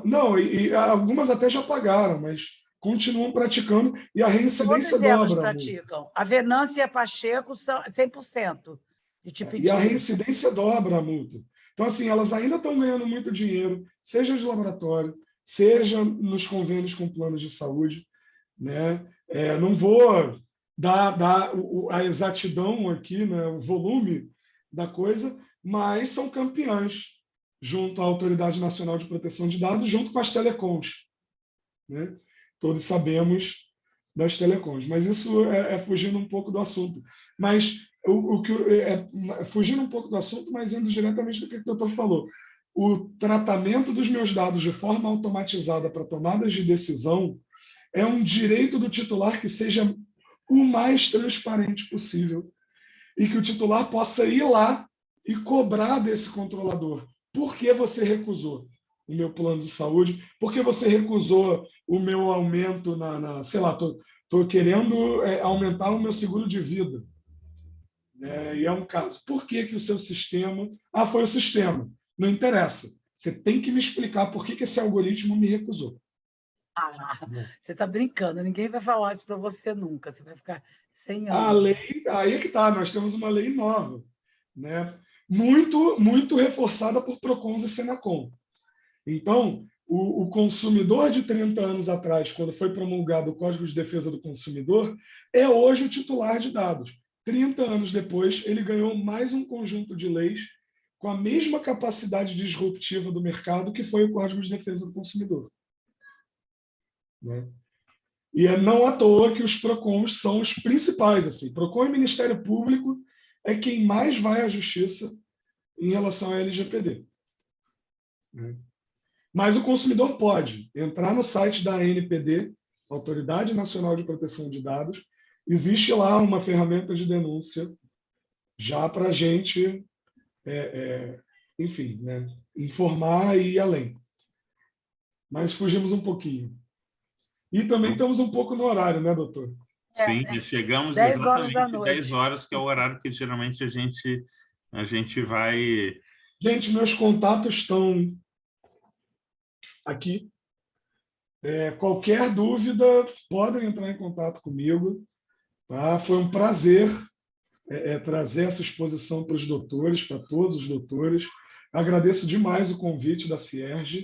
Não, e algumas até já pagaram, mas continuam praticando e a reincidência dobra. Todas elas praticam. A Venância e a Pacheco são 100% de te pedir. E a reincidência dobra a multa. Então, assim, elas ainda estão ganhando muito dinheiro, seja de laboratório, seja nos convênios com planos de saúde. Né? Não vou dar a exatidão aqui, né, o volume da coisa, mas são campeãs junto à Autoridade Nacional de Proteção de Dados, junto com as telecoms. Né? Todos sabemos das telecoms, mas isso é fugindo um pouco do assunto. Mas fugindo um pouco do assunto, mas indo diretamente do que o doutor falou. O tratamento dos meus dados de forma automatizada para tomadas de decisão é um direito do titular que seja o mais transparente possível e que o titular possa ir lá e cobrar desse controlador. Por que você recusou o meu plano de saúde? Por que você recusou o meu aumento sei lá, estou querendo aumentar o meu seguro de vida. E é um caso. Por que o seu sistema... foi o sistema. Não interessa. Você tem que me explicar por que esse algoritmo me recusou. Você está brincando, ninguém vai falar isso para você nunca, você vai ficar 100 A anos. lei, aí é que está, nós temos uma lei nova, né? Muito reforçada por PROCONs e Senacom. Então, o consumidor de 30 anos atrás, quando foi promulgado o Código de Defesa do Consumidor, é hoje o titular de dados. 30 anos depois, ele ganhou mais um conjunto de leis com a mesma capacidade disruptiva do mercado que foi o Código de Defesa do Consumidor. Né? E é não à toa que os PROCONs são os principais. Assim. PROCON e Ministério Público é quem mais vai à justiça em relação à LGPD. Né? Mas o consumidor pode entrar no site da ANPD, Autoridade Nacional de Proteção de Dados, existe lá uma ferramenta de denúncia já para a gente, enfim, né, informar e ir além. Mas fugimos um pouquinho. E também estamos um pouco no horário, né, doutor? Sim, chegamos 10 horas da exatamente noite. 10 horas, que é o horário que geralmente a gente vai... Gente, meus contatos estão aqui. Qualquer dúvida, podem entrar em contato comigo. Tá? Foi um prazer trazer essa exposição para os doutores, para todos os doutores. Agradeço demais o convite da Cierge.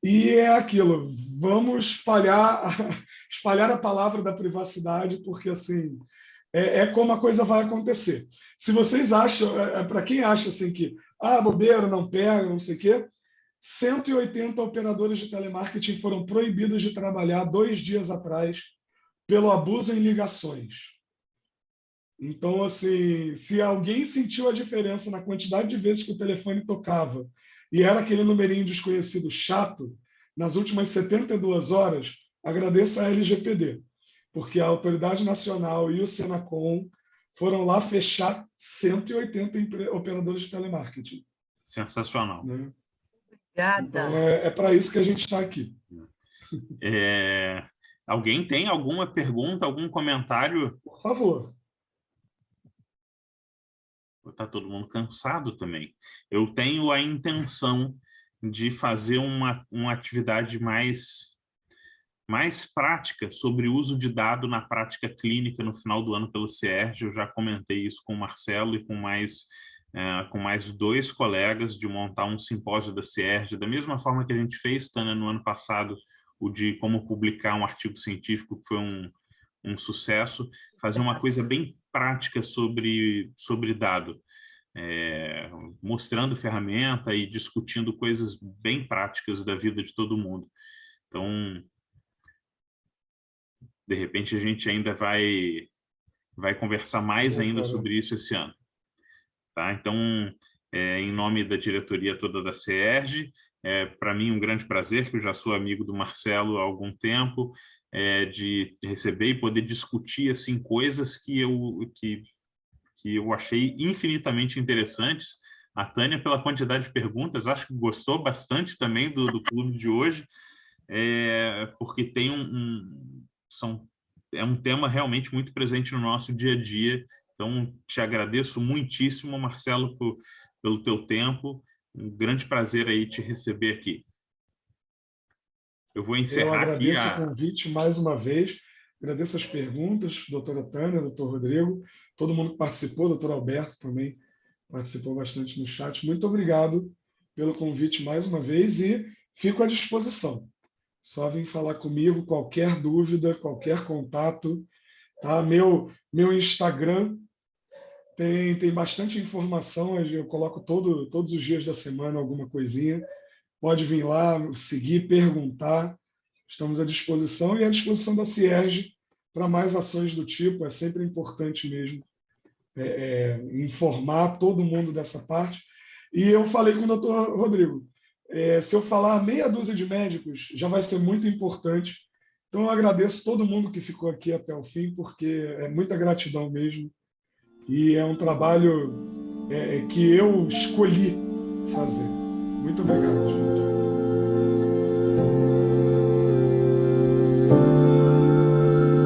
E é aquilo, vamos espalhar a palavra da privacidade, porque assim como a coisa vai acontecer. Se vocês acham, para quem acha assim que bobeira, não pega, não sei o quê, 180 operadores de telemarketing foram proibidos de trabalhar 2 dias atrás pelo abuso em ligações. Então, assim, se alguém sentiu a diferença na quantidade de vezes que o telefone tocava e era aquele numerinho desconhecido chato, nas últimas 72 horas, agradeça a LGPD, porque a Autoridade Nacional e o Senacom foram lá fechar 180 operadores de telemarketing. Sensacional. Né? Obrigada. Então, é para isso que a gente está aqui. Alguém tem alguma pergunta, algum comentário? Por favor. Está todo mundo cansado também. Eu tenho a intenção de fazer uma atividade mais prática sobre o uso de dado na prática clínica no final do ano pelo Cierge. Eu já comentei isso com o Marcelo e com mais 2 colegas, de montar um simpósio da Cierge, da mesma forma que a gente fez, Tânia, no ano passado, o de como publicar um artigo científico, que foi um sucesso, fazer uma coisa bem prática sobre dado, mostrando ferramenta e discutindo coisas bem práticas da vida de todo mundo. Então, de repente, a gente ainda vai conversar mais ainda sobre isso esse ano. Tá? Então, em nome da diretoria toda da Cierge, para mim um grande prazer, que eu já sou amigo do Marcelo há algum tempo, de receber e poder discutir assim, coisas que eu achei infinitamente interessantes. A Tânia, pela quantidade de perguntas, acho que gostou bastante também do clube de hoje, porque tem é um tema realmente muito presente no nosso dia a dia. Então, te agradeço muitíssimo, Marcelo, pelo teu tempo. Um grande prazer aí te receber aqui. Eu vou encerrar aqui. Eu agradeço o convite mais uma vez. Agradeço as perguntas, doutora Tânia, doutor Rodrigo, todo mundo que participou, doutor Alberto também participou bastante no chat. Muito obrigado pelo convite mais uma vez e fico à disposição. Só vem falar comigo, qualquer dúvida, qualquer contato. Tá? Meu Instagram tem bastante informação, eu coloco todos os dias da semana alguma coisinha. Pode vir lá, seguir, perguntar. Estamos à disposição e à disposição da Cierge para mais ações do tipo. É sempre importante mesmo informar todo mundo dessa parte. E eu falei com o doutor Rodrigo, se eu falar meia dúzia de médicos, já vai ser muito importante. Então, eu agradeço todo mundo que ficou aqui até o fim, porque é muita gratidão mesmo. E é um trabalho que eu escolhi fazer. Muito obrigado, gente.